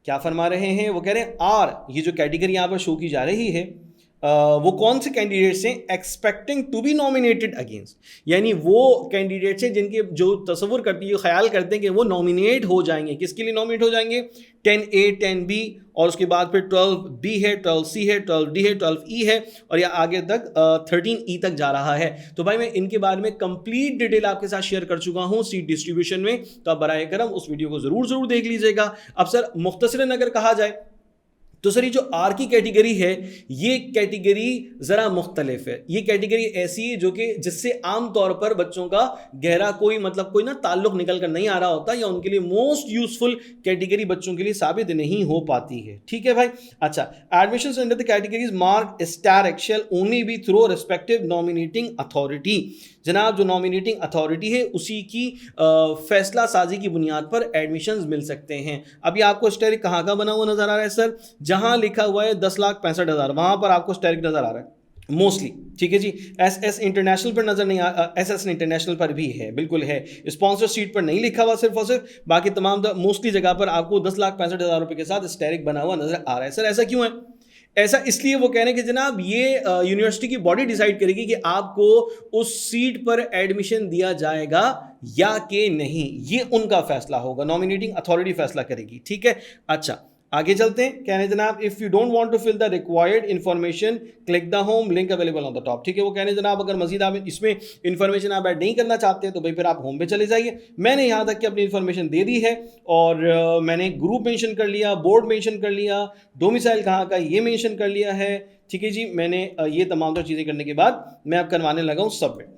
क्या फरमा रहे हैं? वो कह रहे हैं R, ये जो कैटेगरी यहाँ पर शो की जा रही है वो कौन से कैंडिडेट्स हैं? Expecting to be nominated against, यानी वो कैंडिडेट्स हैं जिनके जो तस्वुर करती है, ख्याल करते हैं कि वो नॉमिनेट हो जाएंगे। किसके लिए नॉमिनेट हो जाएंगे? 10A 10B और उसके बाद फिर 12B है, 12C है, 12D है, 12E है और या आगे तक 13E तक जा रहा है। तो भाई मैं इनके बारे में कंप्लीट डिटेल आपके साथ शेयर कर चुका हूं सीट डिस्ट्रीब्यूशन में, तो आप बराए करम उस वीडियो को जरूर देख लीजिएगा। अब सर मुख्तसरन अगर कहा जाए तो सर ये जो R की कैटेगरी है, ये कैटेगरी ज़रा मुख्तलिफ है। ये कैटेगरी ऐसी है जो कि जिससे आम तौर पर बच्चों का गहरा कोई ना ताल्लुक निकल कर नहीं आ रहा होता, या उनके लिए मोस्ट यूजफुल कैटेगरी बच्चों के लिए साबित नहीं हो पाती है। ठीक है भाई। अच्छा, admissions under the categories mark star shall only be through respective nominating authority. जनाब जो नॉमिनेटिंग अथॉरिटी है उसी की फैसला साजी की बुनियाद पर एडमिशंस मिल सकते हैं। अभी आपको स्टेरिक कहाँ का बना हुआ नजर आ रहा है सर? जहां लिखा हुआ है 10,65,000 वहां पर आपको स्टेरिक नजर आ रहा है मोस्टली। ठीक है जी। SS इंटरनेशनल पर नजर नहीं SS इंटरनेशनल पर भी है, बिल्कुल है। स्पॉन्सर सीट पर नहीं लिखा हुआ सिर्फ और सिर्फ, बाकी तमाम मोस्टली जगह पर आपको 10,65,000 रुपए के साथ स्टेरिक बना हुआ नजर आ रहा है। सर ऐसा क्यों है? ऐसा इसलिए वो कह रहे हैं कि जनाब ये यूनिवर्सिटी की बॉडी डिसाइड करेगी कि आपको उस सीट पर एडमिशन दिया जाएगा या कि नहीं, ये उनका फैसला होगा, नॉमिनेटिंग अथॉरिटी फैसला करेगी। ठीक है। अच्छा आगे चलते हैं। कह रहे हैं जनाब if you don't want to fill the required information click the home link available on the top. ठीक है। वो कह रहे हैं जनाब अगर मजीद आप इसमें इन्फॉर्मेशन आप ऐड नहीं करना चाहते तो भाई फिर आप होम पे चले जाइए। मैंने यहाँ तक कि अपनी इन्फॉर्मेशन दे दी है और मैंने ग्रुप मेंशन कर लिया, बोर्ड मेंशन कर लिया, डोमिसाइल कहाँ का ये मेंशन कर लिया है। ठीक है जी। मैंने ये तमाम तर चीज़ें करने के बाद मैं अब करवाने लगा हूँ सबमिट।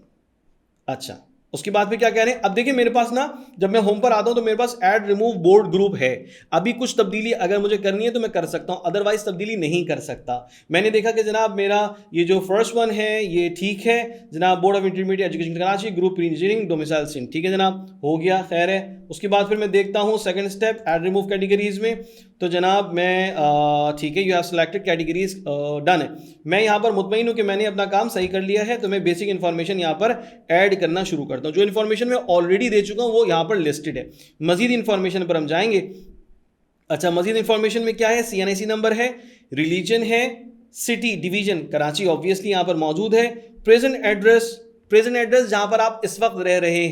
अच्छा उसके बाद में क्या कह रहे हैं? अब देखिए मेरे पास ना जब मैं होम पर आता हूं तो मेरे पास ऐड रिमूव बोर्ड ग्रुप है। अभी कुछ तब्दीली अगर मुझे करनी है तो मैं कर सकता हूं, अदरवाइज तब्दीली नहीं कर सकता। मैंने देखा कि जनाब मेरा ये जो फर्स्ट वन है ये ठीक है जनाब, board of intermediate education Karachi group pre engineering domicile Sindh. ठीक है जनाब, हो गया, खैर है। उसके बाद फिर मैं देखता हूँ second step add remove categories में, तो जनाब मैं ठीक है you have selected categories done है। मैं यहाँ पर मुतमईन हूँ कि मैंने अपना काम सही कर लिया है, तो मैं बेसिक इन्फॉर्मेशन यहाँ पर ऐड करना शुरू करता हूँ। जो इन्फॉर्मेशन मैं ऑलरेडी दे चुका हूँ वो यहाँ पर लिस्टेड है। मजीद इन्फॉर्मेशन पर हम जाएंगे। अच्छा मजीद इन्फॉर्मेशन में क्या है? CNIC नंबर है, रिलीजन है, सिटी डिवीजन कराची ऑब्वियसली यहाँ पर मौजूद है, प्रेजेंट एड्रेस जहां पर आप इस वक्त रह रहे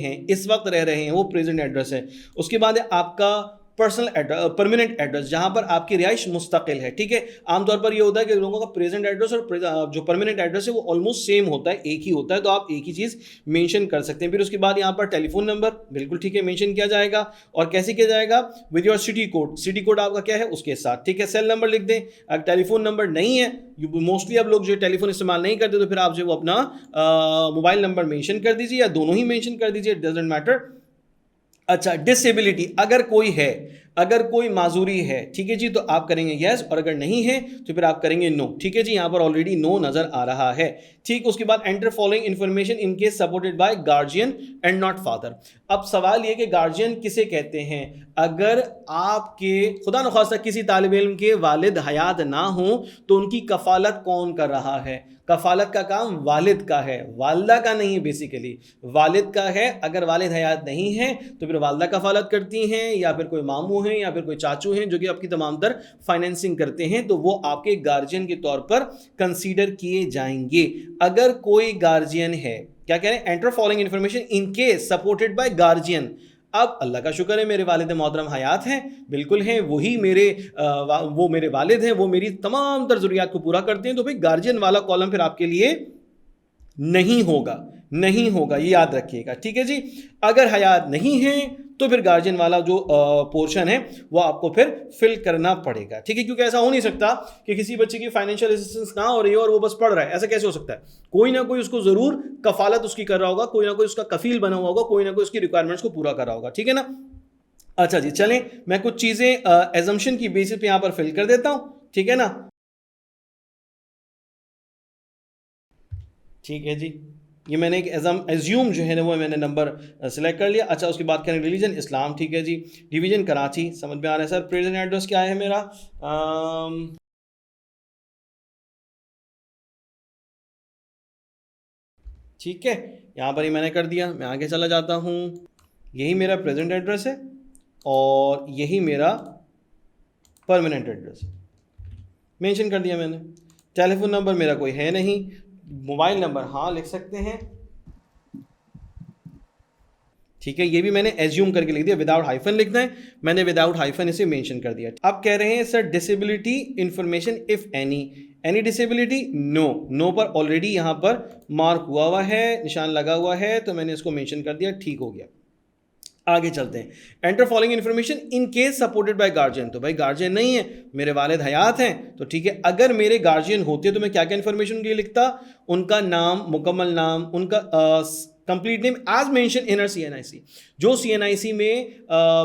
हैं वो प्रेजेंट एड्रेस है। उसके बाद है आपका परमानेंट एड्रेस जहां पर आपकी रिहाइश मुस्तकिल है। ठीक है। आमतौर पर यह होता है कि लोगों का प्रेजेंट एड्रेस और जो परमानेंट एड्रेस है वो ऑलमोस्ट सेम होता है, एक ही होता है, तो आप एक ही चीज मेंशन कर सकते हैं। फिर उसके बाद यहां पर टेलीफोन नंबर बिल्कुल ठीक है मेंशन किया जाएगा, और कैसे किया जाएगा? विद योर सिटी कोड आपका क्या है उसके साथ। ठीक है। सेल नंबर लिख दें। अगर टेलीफोन नंबर नहीं है, मोस्टली अब लोग जो टेलीफोन इस्तेमाल नहीं करते, तो फिर आप जो वो अपना मोबाइल नंबर मेंशन कर दीजिए या दोनों ही मेंशन कर दीजिए, डजंट मैटर। अच्छा डिसेबिलिटी अगर कोई है, अगर कोई माजूरी है, ठीक है जी, तो आप करेंगे यस, और अगर नहीं है तो फिर आप करेंगे नो, ठीक है जी। यहाँ पर ऑलरेडी नो नजर आ रहा है, ठीक। उसके बाद enter following information in case supported by guardian and not father. अब सवाल ये कि गार्जियन किसे कहते हैं? अगर आपके खुदा न खास्ता किसी तालिब इल्म के वालिद हयात ना हो तो उनकी कफालत कौन कर रहा है? कफालत का काम वालिद का है, वालदा का नहीं है, बेसिकली वालिद का है। अगर वालिद हयात नहीं है तो फिर वालदा कफालत करती हैं, या फिर कोई मामू हैं, या फिर कोई चाचू हैं जो कि आपकी तमाम तर फाइनेंसिंग करते हैं, तो वो आपके गार्जियन के तौर पर कंसीडर किए जाएंगे। अगर कोई गार्जियन है, क्या कह रहे हैं, enter following information in case supported by guardian. अब अल्लाह का शुक्र है मेरे वालिद मोहतरम हयात हैं, बिल्कुल हैं, वही मेरे वो मेरे वालिद हैं, वो मेरी तमाम तर ज़रूरियात को पूरा करते हैं, तो भाई गार्जियन वाला कॉलम फिर आपके लिए नहीं होगा, नहीं होगा, ये याद रखिएगा, ठीक है जी। अगर हयात नहीं है तो फिर गार्जियन वाला जो पोर्शन है वो आपको फिर फिल करना पड़ेगा, ठीक है। क्योंकि ऐसा हो नहीं सकता कि किसी बच्चे की फाइनेंशियल असिस्टेंस ना हो रही हो और वो बस पढ़ रहा है, ऐसा कैसे हो सकता है? कोई ना कोई उसको जरूर कफालत उसकी कर रहा होगा, कोई ना कोई उसका कफील बना हुआ होगा, कोई ना कोई उसकी रिक्वायरमेंट्स को पूरा कर रहा होगा, ठीक है ना। अच्छा जी, चलें, मैं कुछ चीजें एजम्पशन की बेसिस पे यहां पर फिल कर देता हूं, ठीक है ना। ठीक है जी, ये मैंने एक एज्यूम जो है ना वो मैंने नंबर सेलेक्ट कर लिया। अच्छा, उसके बाद करें रिलीजन इस्लाम, ठीक है जी। डिवीजन कराची, समझ में आ रहा है सर। प्रेजेंट एड्रेस क्या है मेरा? ठीक है, यहाँ पर ही मैंने कर दिया। मैं आगे चला जाता हूँ, यही मेरा प्रेजेंट एड्रेस है और यही मेरा परमानेंट एड्रेस है, मेंशन कर दिया मैंने। टेलीफोन नंबर मेरा कोई है नहीं, मोबाइल नंबर हाँ लिख सकते हैं, ठीक है, ये भी मैंने एज्यूम करके लिख दिया, विदाउट हाइफन लिखना है, मैंने विदाउट हाइफन इसे मेंशन कर दिया। अब कह रहे हैं sir disability information if any disability, no, no पर ऑलरेडी यहाँ पर मार्क हुआ है, निशान लगा हुआ है, तो मैंने इसको मेंशन कर दिया, ठीक हो गया। आगे चलते हैं, enter following information in case supported by guardian. तो भाई गार्जियन नहीं है, मेरे वालिद हयात हैं, तो ठीक है। अगर मेरे गार्जियन होते तो मैं क्या क्या इन्फॉर्मेशन उनके लिए लिखता? उनका नाम, मुकम्मल नाम, उनका complete name as mention in CNIC, जो सीएनआईसी में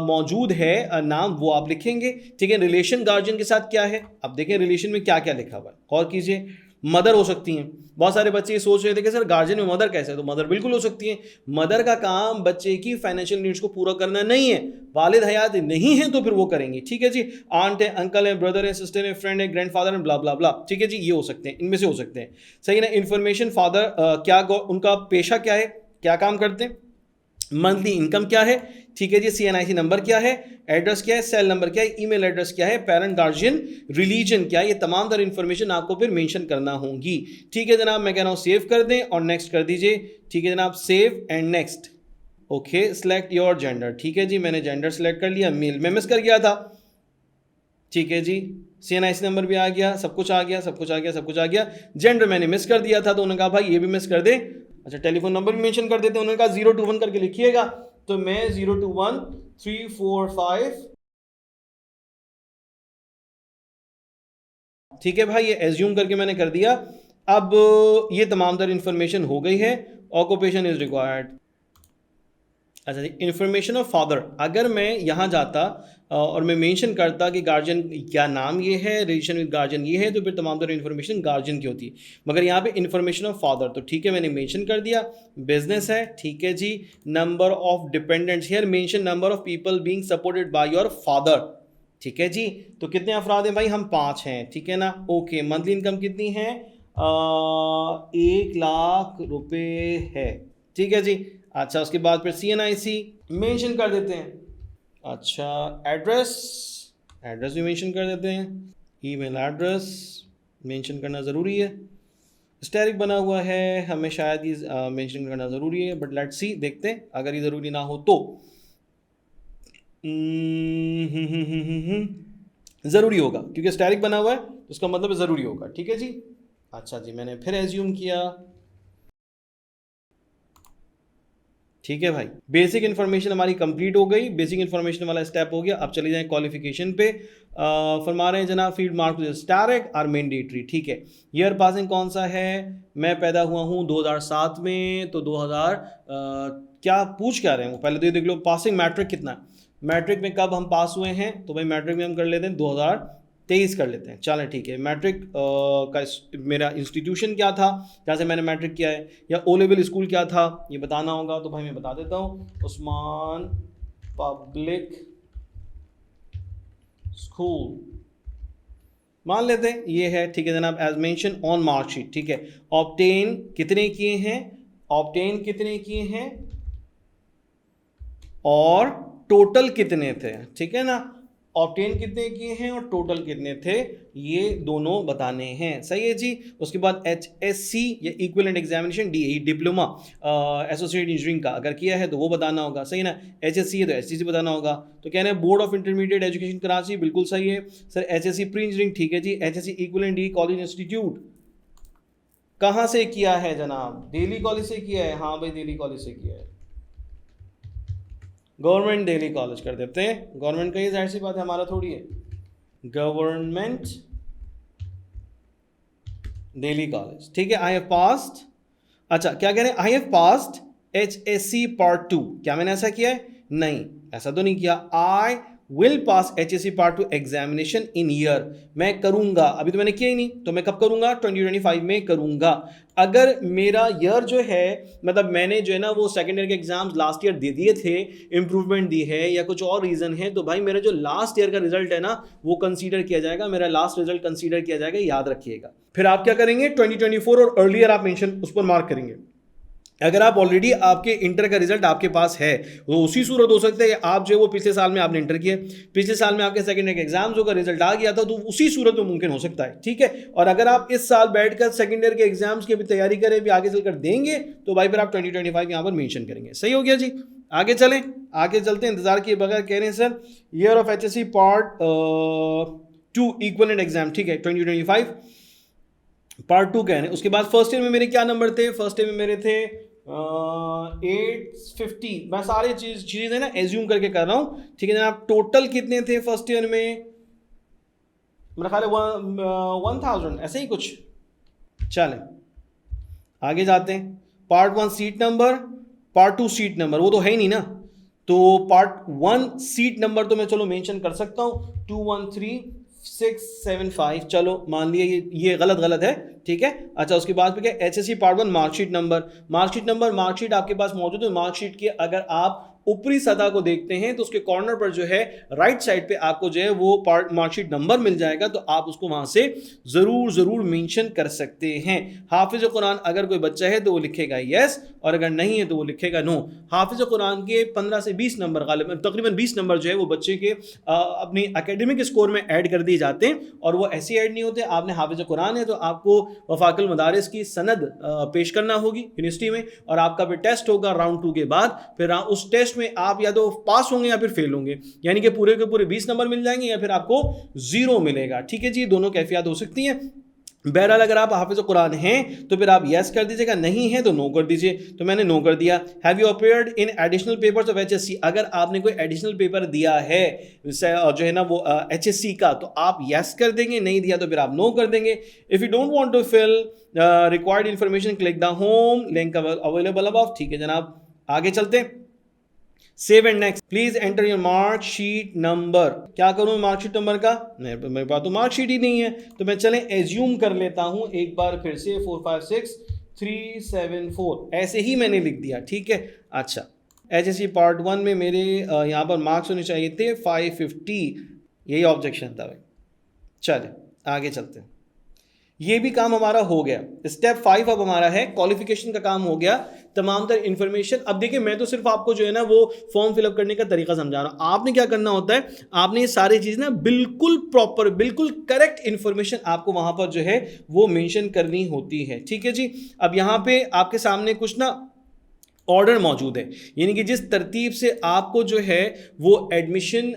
मौजूद है नाम वो आप लिखेंगे, ठीक है। रिलेशन गार्जियन के साथ क्या है, अब देखें रिलेशन में क्या क्या लिखा हुआ है, गौर कीजिए। मदर हो सकती हैं, बहुत सारे बच्चे ये सोच रहे थे कि सर गार्जियन में मदर कैसे है, तो मदर बिल्कुल हो सकती है। मदर का काम बच्चे की फाइनेंशियल नीड्स को पूरा करना नहीं है, वालिद हयात नहीं है तो फिर वो करेंगी, ठीक है जी। आंट है, अंकल है, ब्रदर है, सिस्टर है, फ्रेंड है, ग्रैंडफादर है, ब्ला ब्ला ब्ला, ठीक है जी, ये हो सकते हैं, इनमें से हो सकते हैं, सही ना। इन्फॉर्मेशन फादर क्या उनका पेशा क्या है, क्या काम करते हैं, मंथली इनकम क्या है, ठीक है जी, सीएनआईसी नंबर क्या है, एड्रेस क्या है, सेल नंबर क्या है, ईमेल एड्रेस क्या है, पेरेंट गार्जियन रिलीजन क्या है, ये तमाम तरह इन्फॉर्मेशन आपको फिर मेंशन करना होगी, ठीक है जनाब। मैं कह रहा हूँ सेव कर दें और नेक्स्ट कर दीजिए, ठीक है जनाब, save and next. Okay, select your gender, ठीक है जी, मैंने जेंडर सेलेक्ट कर लिया, मेल में मिस कर गया था, ठीक है जी। सीएनआईसी नंबर भी आ गया, सब कुछ आ गया, सब कुछ आ गया, सब कुछ आ गया। जेंडर मैंने मिस कर दिया था, तो उन्होंने कहा भाई ये भी मिस कर दे। अच्छा, टेलीफोन नंबर भी मेंशन कर देते हैं, उन्होंने कहा 021 करके लिखिएगा, तो मैं 021-345, ठीक है भाई, ये एज्यूम करके मैंने कर दिया। अब ये तमाम तर इंफॉर्मेशन हो गई है। Occupation is required. अच्छा जी, इन्फॉर्मेशन ऑफ फादर, अगर मैं यहाँ जाता और मैं मेंशन करता कि गार्जियन क्या नाम ये है, रिलेशन विद गार्जियन ये है, तो फिर तमाम तरह इन्फॉर्मेशन गार्जियन की होती है। मगर यहाँ पे इन्फॉर्मेशन ऑफ फादर, तो ठीक है मैंने मेंशन कर दिया। बिजनेस है, ठीक है जी। Number of dependents, here mention number of people being supported by your father, ठीक है जी। तो कितने अफराद हैं भाई? हम 5 हैं, ठीक है ना। ओके, मंथली इनकम कितनी है? 1,00,000 रुपये है, ठीक है जी। अच्छा, उसके बाद फिर सीएनआईसी मेंशन कर देते हैं। अच्छा, एड्रेस, एड्रेस भी मेंशन कर देते हैं। ईमेल एड्रेस मेंशन करना ज़रूरी है। स्टैटिक बना हुआ है, हमें शायद ये मेंशन करना ज़रूरी है, बट लेट्स सी, देखते हैं अगर ये ज़रूरी ना हो तो। ज़रूरी होगा, क्योंकि स्टैटिक बना हुआ है तो उसका मतलब ज़रूरी होगा, ठीक है जी। अच्छा जी, मैंने फिर एज्यूम किया, ठीक है भाई। बेसिक इन्फॉर्मेशन हमारी कंप्लीट हो गई, बेसिक इन्फॉर्मेशन वाला स्टेप हो गया। अब चले जाएं क्वालिफिकेशन पे। फरमा रहे हैं जनाब, field mark static are mandatory, ठीक है। ईयर पासिंग कौन सा है? मैं पैदा हुआ हूँ 2007 में, तो 2000 क्या पूछ क्या रहे हैं वो, पहले तो ये देख लो पासिंग मैट्रिक कितना है। मैट्रिक में कब हम पास हुए हैं, तो भाई मैट्रिक में हम कर लेते हैं 2023 कर लेते हैं। चलें ठीक है, मैट्रिक का मेरा इंस्टीट्यूशन क्या था जहाँ से मैंने मैट्रिक किया है, या ओ लेवल स्कूल क्या था ये बताना होगा, तो भाई मैं बता देता हूँ, उस्मान पब्लिक स्कूल मान लेते हैं ये है, ठीक है जनाब। एज मेंशन ऑन मार्कशीट, ठीक है। ऑब्टेन कितने किए हैं, ऑब्टेन कितने किए हैं और टोटल कितने थे, ठीक है ना। ऑब्टेन कितने किए हैं और टोटल कितने थे, ये दोनों बताने हैं, सही है जी। उसके बाद HSC या equivalent examination DAE diploma associate engineering का अगर किया है तो वो बताना होगा, सही ना। HSC है तो HCC बताना होगा। तो कहना है board of intermediate education Karachi, बिल्कुल सही है सर। HSC प्री इंजीनियरिंग, ठीक है जी। HSC equivalent DAE college institute कहाँ से किया है जनाब, दिल्ली कॉलेज से किया है, हाँ भाई दिल्ली कॉलेज से किया है, गवर्नमेंट दिल्ली कॉलेज कर देते हैं। गवर्नमेंट का ये जाहिर सी बात है, हमारा थोड़ी है, गवर्नमेंट दिल्ली कॉलेज, ठीक है। आई हैव पास्ड, अच्छा क्या कह रहे हैं, I have passed HSC part 2, क्या मैंने ऐसा किया है, नहीं ऐसा तो नहीं किया। I will pass HSC part 2 examination in year, मैं करूंगा, अभी तो मैंने किया ही नहीं, तो मैं कब करूंगा, 2025 में करूंगा। अगर मेरा ईयर जो है, मतलब मैंने जो है ना वो सेकेंड ईयर के एग्जाम्स लास्ट ईयर दे दिए थे, इंप्रूवमेंट दी है या कुछ और रीज़न है, तो भाई मेरा जो लास्ट ईयर का रिजल्ट है ना वो कंसीडर किया जाएगा, मेरा लास्ट रिजल्ट कंसीडर किया जाएगा, याद रखिएगा। फिर आप क्या करेंगे, 2024 और अर्लियर आप मेंशन उस पर मार्क करेंगे। अगर आप ऑलरेडी आपके इंटर का रिजल्ट आपके पास है तो उसी सूरत हो सकता है कि आप जो वो पिछले साल में आपने इंटर किया, पिछले साल में आपके सेकंड ईयर के एग्जाम्स का रिजल्ट आ गया था, तो उसी सूरत में मुमकिन हो सकता है, ठीक है। और अगर आप इस साल बैठकर सेकंड ईयर के एग्जाम्स की भी तैयारी करें, भी आगे चलकर देंगे, तो भाई फिर आप 2025 यहाँ पर मेंशन करेंगे, सही हो गया जी। आगे चलें, आगे चलते हैं, इंतजार किए बगैर कह रहे हैं sir year of HSC part 2 equivalent exam, ठीक है 2025 पार्ट 2 कह रहे हैं। उसके बाद फर्स्ट ईयर में मेरे क्या नंबर थे, फर्स्ट ईयर में मेरे थे 850, मैं सारे चीज़ें ना एज्यूम करके कर रहा हूँ, ठीक है जनाब। टोटल कितने थे फर्स्ट ईयर में, मेरा ख्याल है 1000 ऐसे ही कुछ। चलें आगे जाते हैं, part 1 seat number, part 2 seat number, वो तो है ही नहीं ना, तो पार्ट 1 सीट नंबर तो मैं चलो मेंशन कर सकता हूँ 213675, चलो मान लिया ये गलत है, ठीक है। अच्छा उसके बाद क्या, HSC part 1 marksheet number, marksheet आपके पास मौजूद है। मार्कशीट के अगर आप ऊपरी सतह को देखते हैं तो उसके कॉर्नर पर जो है राइट साइड पे आपको जो है वो पार्ट मार्कशीट नंबर मिल जाएगा, तो आप उसको वहां से जरूर मेंशन कर सकते हैं। हाफिज कुरान अगर कोई बच्चा है तो वो लिखेगा यस, और अगर नहीं है तो वो लिखेगा नो। हाफिज कुरान के 15 से 20 नंबर तकरीबन 20 नंबर जो है वो बच्चे के अपनी एकेडमिक स्कोर में ऐड कर दिए जाते हैं, और वो ऐसे ऐड नहीं होते। आपने हाफिज कुरान है तो आपको वफाकुल मदारिस की सनद पेश करना होगी यूनिवर्सिटी में, और आपका फिर टेस्ट होगा राउंड 2 के बाद, फिर उस टेस्ट में आप या तो पास होंगे या फिर फेल होंगे, यानी कि पूरे के पूरे 20 नंबर मिल जाएंगे या फिर आपको 0 मिलेगा, ठीक है जी। दोनों कैफियत हो सकती हैं। बहरहाल अगर आप हाफिज कुरान हैं तो फिर आप यस कर दीजिएगा, नहीं है तो नो कर दीजिए, तो मैंने नो कर दिया। Have you appeared in additional papers of HSC, अगर आपने कोई एडिशनल पेपर दिया है जो है ना वो HSC का, तो आप यस कर देंगे, नहीं दिया तो फिर आप नो कर देंगे। If you don't want to fill required information click the home link available above, ठीक है जनाब। आगे चलते हैं, save and next, please enter your marksheet number. क्या करूं मार्कशीट नंबर का, मेरे पास तो मार्कशीट ही नहीं है, तो मैं चलें एज्यूम कर लेता हूं एक बार फिर से 456374 ऐसे ही मैंने लिख दिया, ठीक है। अच्छा HSC पार्ट 1 में मेरे यहाँ पर मार्क्स होने चाहिए थे 550, यही ऑब्जेक्शन था भाई। चले आगे चलते हैं, ये भी काम हमारा हो गया। स्टेप 5 अब हमारा है क्वालिफिकेशन का काम हो गया, तमाम तर इन्फॉर्मेशन। अब देखिए मैं तो सिर्फ आपको जो है ना वो फॉर्म फिलअप करने का तरीका समझा रहा हूँ, आपने क्या करना होता है, आपने ये सारी चीज़ ना बिल्कुल प्रॉपर बिल्कुल करेक्ट इन्फॉर्मेशन आपको वहाँ पर जो है वो मेंशन करनी होती है, ठीक है जी। अब यहाँ पे आपके सामने कुछ ना ऑर्डर मौजूद है, यानी कि जिस तरतीब से आपको जो है वो एडमिशन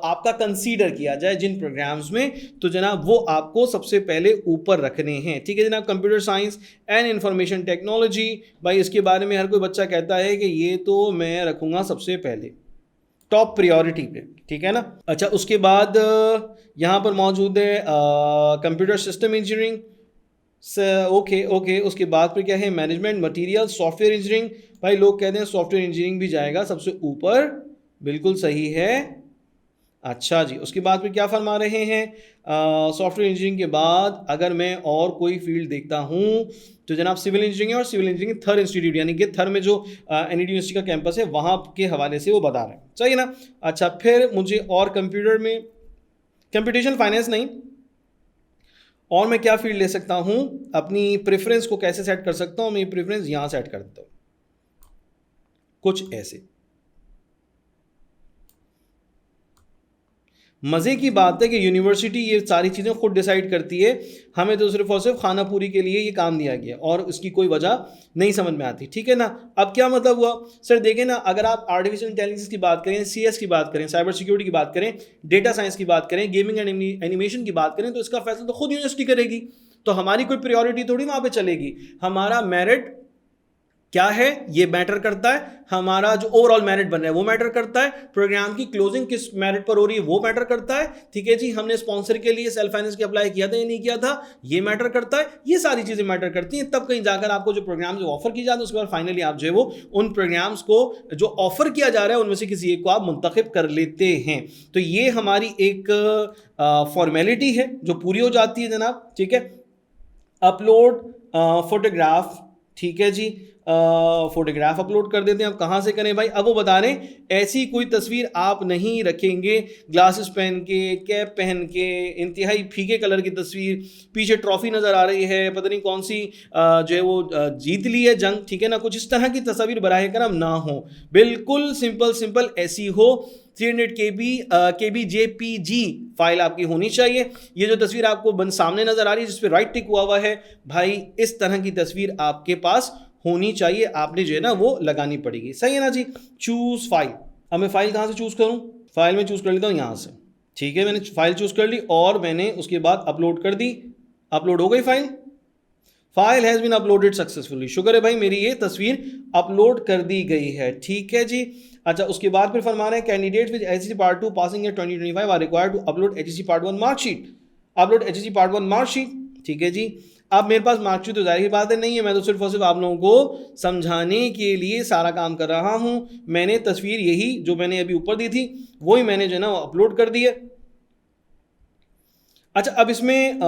आपका कंसीडर किया जाए जिन प्रोग्राम्स में, तो जनाब वो आपको सबसे पहले ऊपर रखने हैं, ठीक है जनाब। Computer science and information technology, भाई इसके बारे में हर कोई बच्चा कहता है कि ये तो मैं रखूँगा सबसे पहले टॉप प्रायोरिटी पे, ठीक है ना। अच्छा उसके बाद यहाँ पर मौजूद है कंप्यूटर सिस्टम इंजीनियरिंग, ओके उसके बाद फिर क्या है, मैनेजमेंट मटेरियल सॉफ्टवेयर इंजीनियरिंग। भाई लोग कहते हैं सॉफ्टवेयर इंजीनियरिंग भी जाएगा सबसे ऊपर, बिल्कुल सही है। अच्छा जी, उसके बाद फिर क्या फरमा रहे हैं, सॉफ्टवेयर इंजीनियरिंग के बाद अगर मैं और कोई फील्ड देखता हूँ तो जनाब सिविल इंजीनियरिंग और सिविल इंजीनियरिंग थर इंस्टीट्यूट यानी कि थर में जो एन यूनिवर्सिटी का कैंपस है वहाँ के हवाले से वो बता रहे हैं, सही है ना। अच्छा, फिर मुझे और कंप्यूटर में कंप्यूटेशन फाइनेंस नहीं, और मैं क्या फील्ड ले सकता हूँ, अपनी प्रेफरेंस को कैसे सेट कर सकता हूँ, मैं प्रेफरेंस यहाँ सेट कर देता हूँ कुछ ऐसे। मज़े की बात है कि यूनिवर्सिटी ये सारी चीज़ें खुद डिसाइड करती है, हमें तो सिर्फ और सिर्फ खाना पूरी के लिए ये काम दिया गया और इसकी कोई वजह नहीं समझ में आती, ठीक है ना। अब क्या मतलब हुआ सर, देखें ना, अगर आप आर्टिफिशियल इंटेलिजेंस की बात करें, सीएस की बात करें, साइबर सिक्योरिटी की बात करें, डेटा साइंस की बात करें, गेमिंग एंड एनिमेशन की बात करें, तो इसका फैसला तो खुद यूनिवर्सिटी करेगी। तो हमारी कोई प्रायोरिटी थोड़ी वहाँ पे चलेगी, हमारा मेरिट क्या है ये मैटर करता है, हमारा जो ओवरऑल मेरिट बन रहा है वो मैटर करता है, प्रोग्राम की क्लोजिंग किस मेरिट पर हो रही है वो मैटर करता है, ठीक है जी, हमने स्पॉन्सर के लिए सेल्फ फाइनेंस के अप्लाई किया था या नहीं किया था ये मैटर करता है, ये सारी चीजें मैटर करती हैं। तब कहीं जाकर आपको जो प्रोग्राम जो ऑफर किया जाता है उसके बाद फाइनली आप जो है वो उन प्रोग्राम्स को जो ऑफर किया जा रहा है उनमें से किसी एक को आप मुंतखब कर लेते हैं। तो ये हमारी एक फॉर्मेलिटी है जो पूरी हो जाती है जनाब, ठीक है। अपलोड फोटोग्राफ, ठीक है जी, फोटोग्राफ अपलोड कर देते हैं। अब कहाँ से करें भाई, अब वो बता रहे हैं ऐसी कोई तस्वीर आप नहीं रखेंगे ग्लासेस पहन के, कैप पहन के, इंतहाई फीके कलर की तस्वीर, पीछे ट्रॉफी नज़र आ रही है, पता नहीं कौन सी जो है वो जीत ली है जंग, ठीक है ना, कुछ इस तरह की तस्वीर बराह करम ना हो, बिल्कुल सिंपल सिंपल ऐसी हो। 300 KB JPG फाइल आपकी होनी चाहिए। ये जो तस्वीर आपको सामने नजर आ रही है जिस पे राइट टिक हुआ हुआ है भाई, इस तरह की तस्वीर आपके पास होनी चाहिए, आपने जो है ना वो लगानी पड़ेगी, सही है ना जी। चूज फाइल, अब मैं फाइल कहाँ से चूज करूँ, फाइल में चूज कर लेता हूँ यहाँ से, ठीक है, मैंने फाइल चूज कर ली और मैंने उसके बाद अपलोड कर दी, अपलोड हो गई file, file has been uploaded successfully, शुक्र है भाई मेरी ये तस्वीर अपलोड कर दी गई है, ठीक है जी। अच्छा, उसके बाद फिर फरमा रहे हैं candidate with HSC part 2 passing year 2025 are required to upload HSC part 1 marksheet, upload HSC part 1 marksheet, ठीक है जी। अब मेरे पास मार्कशीट तो जाहिर बात है नहीं है, मैं तो सिर्फ और सिर्फ आप लोगों को समझाने के लिए सारा काम कर रहा हूं। मैंने तस्वीर यही जो मैंने अभी ऊपर दी थी वही मैंने जो है ना अपलोड कर दी है। अच्छा, अब इसमें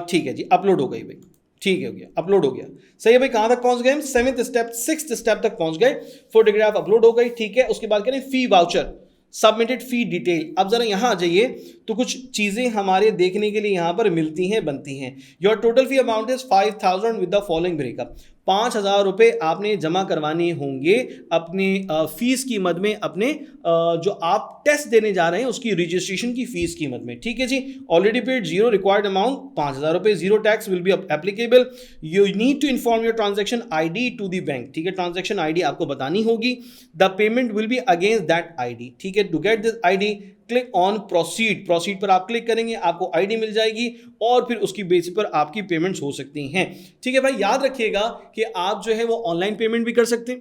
ठीक है जी, अपलोड हो गई भाई, ठीक है, हो गया, अपलोड हो गया, सही है भाई। कहां तक पहुंच गए हम, 7th स्टेप 6th स्टेप तक पहुंच गए, फोटोग्राफ अपलोड हो गई, ठीक है। उसके बाद करें फी वाउचर, सबमिटेड फी डिटेल। अब जरा यहां आ जाइए तो कुछ चीजें हमारे देखने के लिए यहां पर मिलती हैं बनती हैं। Your total fee amount is 5000 with the following breakup, 5000 रुपये आपने जमा करवाने होंगे अपने फीस की मद में, अपने जो आप टेस्ट देने जा रहे हैं उसकी रजिस्ट्रेशन की फीस की मद में, ठीक है जी। Already paid zero, required amount 5000 रुपये, zero tax will be applicable. You need to inform your transaction ID to the bank, ठीक है, ट्रांजेक्शन आईडी आपको बतानी होगी। The payment will be against that ID, ठीक है। To get this ID click on proceed, proceed पर आप click करेंगे, आपको आईडी मिल जाएगी और फिर उसकी बेसिस पर आपकी पेमेंट्स हो सकती हैं, ठीक है भाई। याद रखिएगा कि आप जो है वो ऑनलाइन पेमेंट भी कर सकते हैं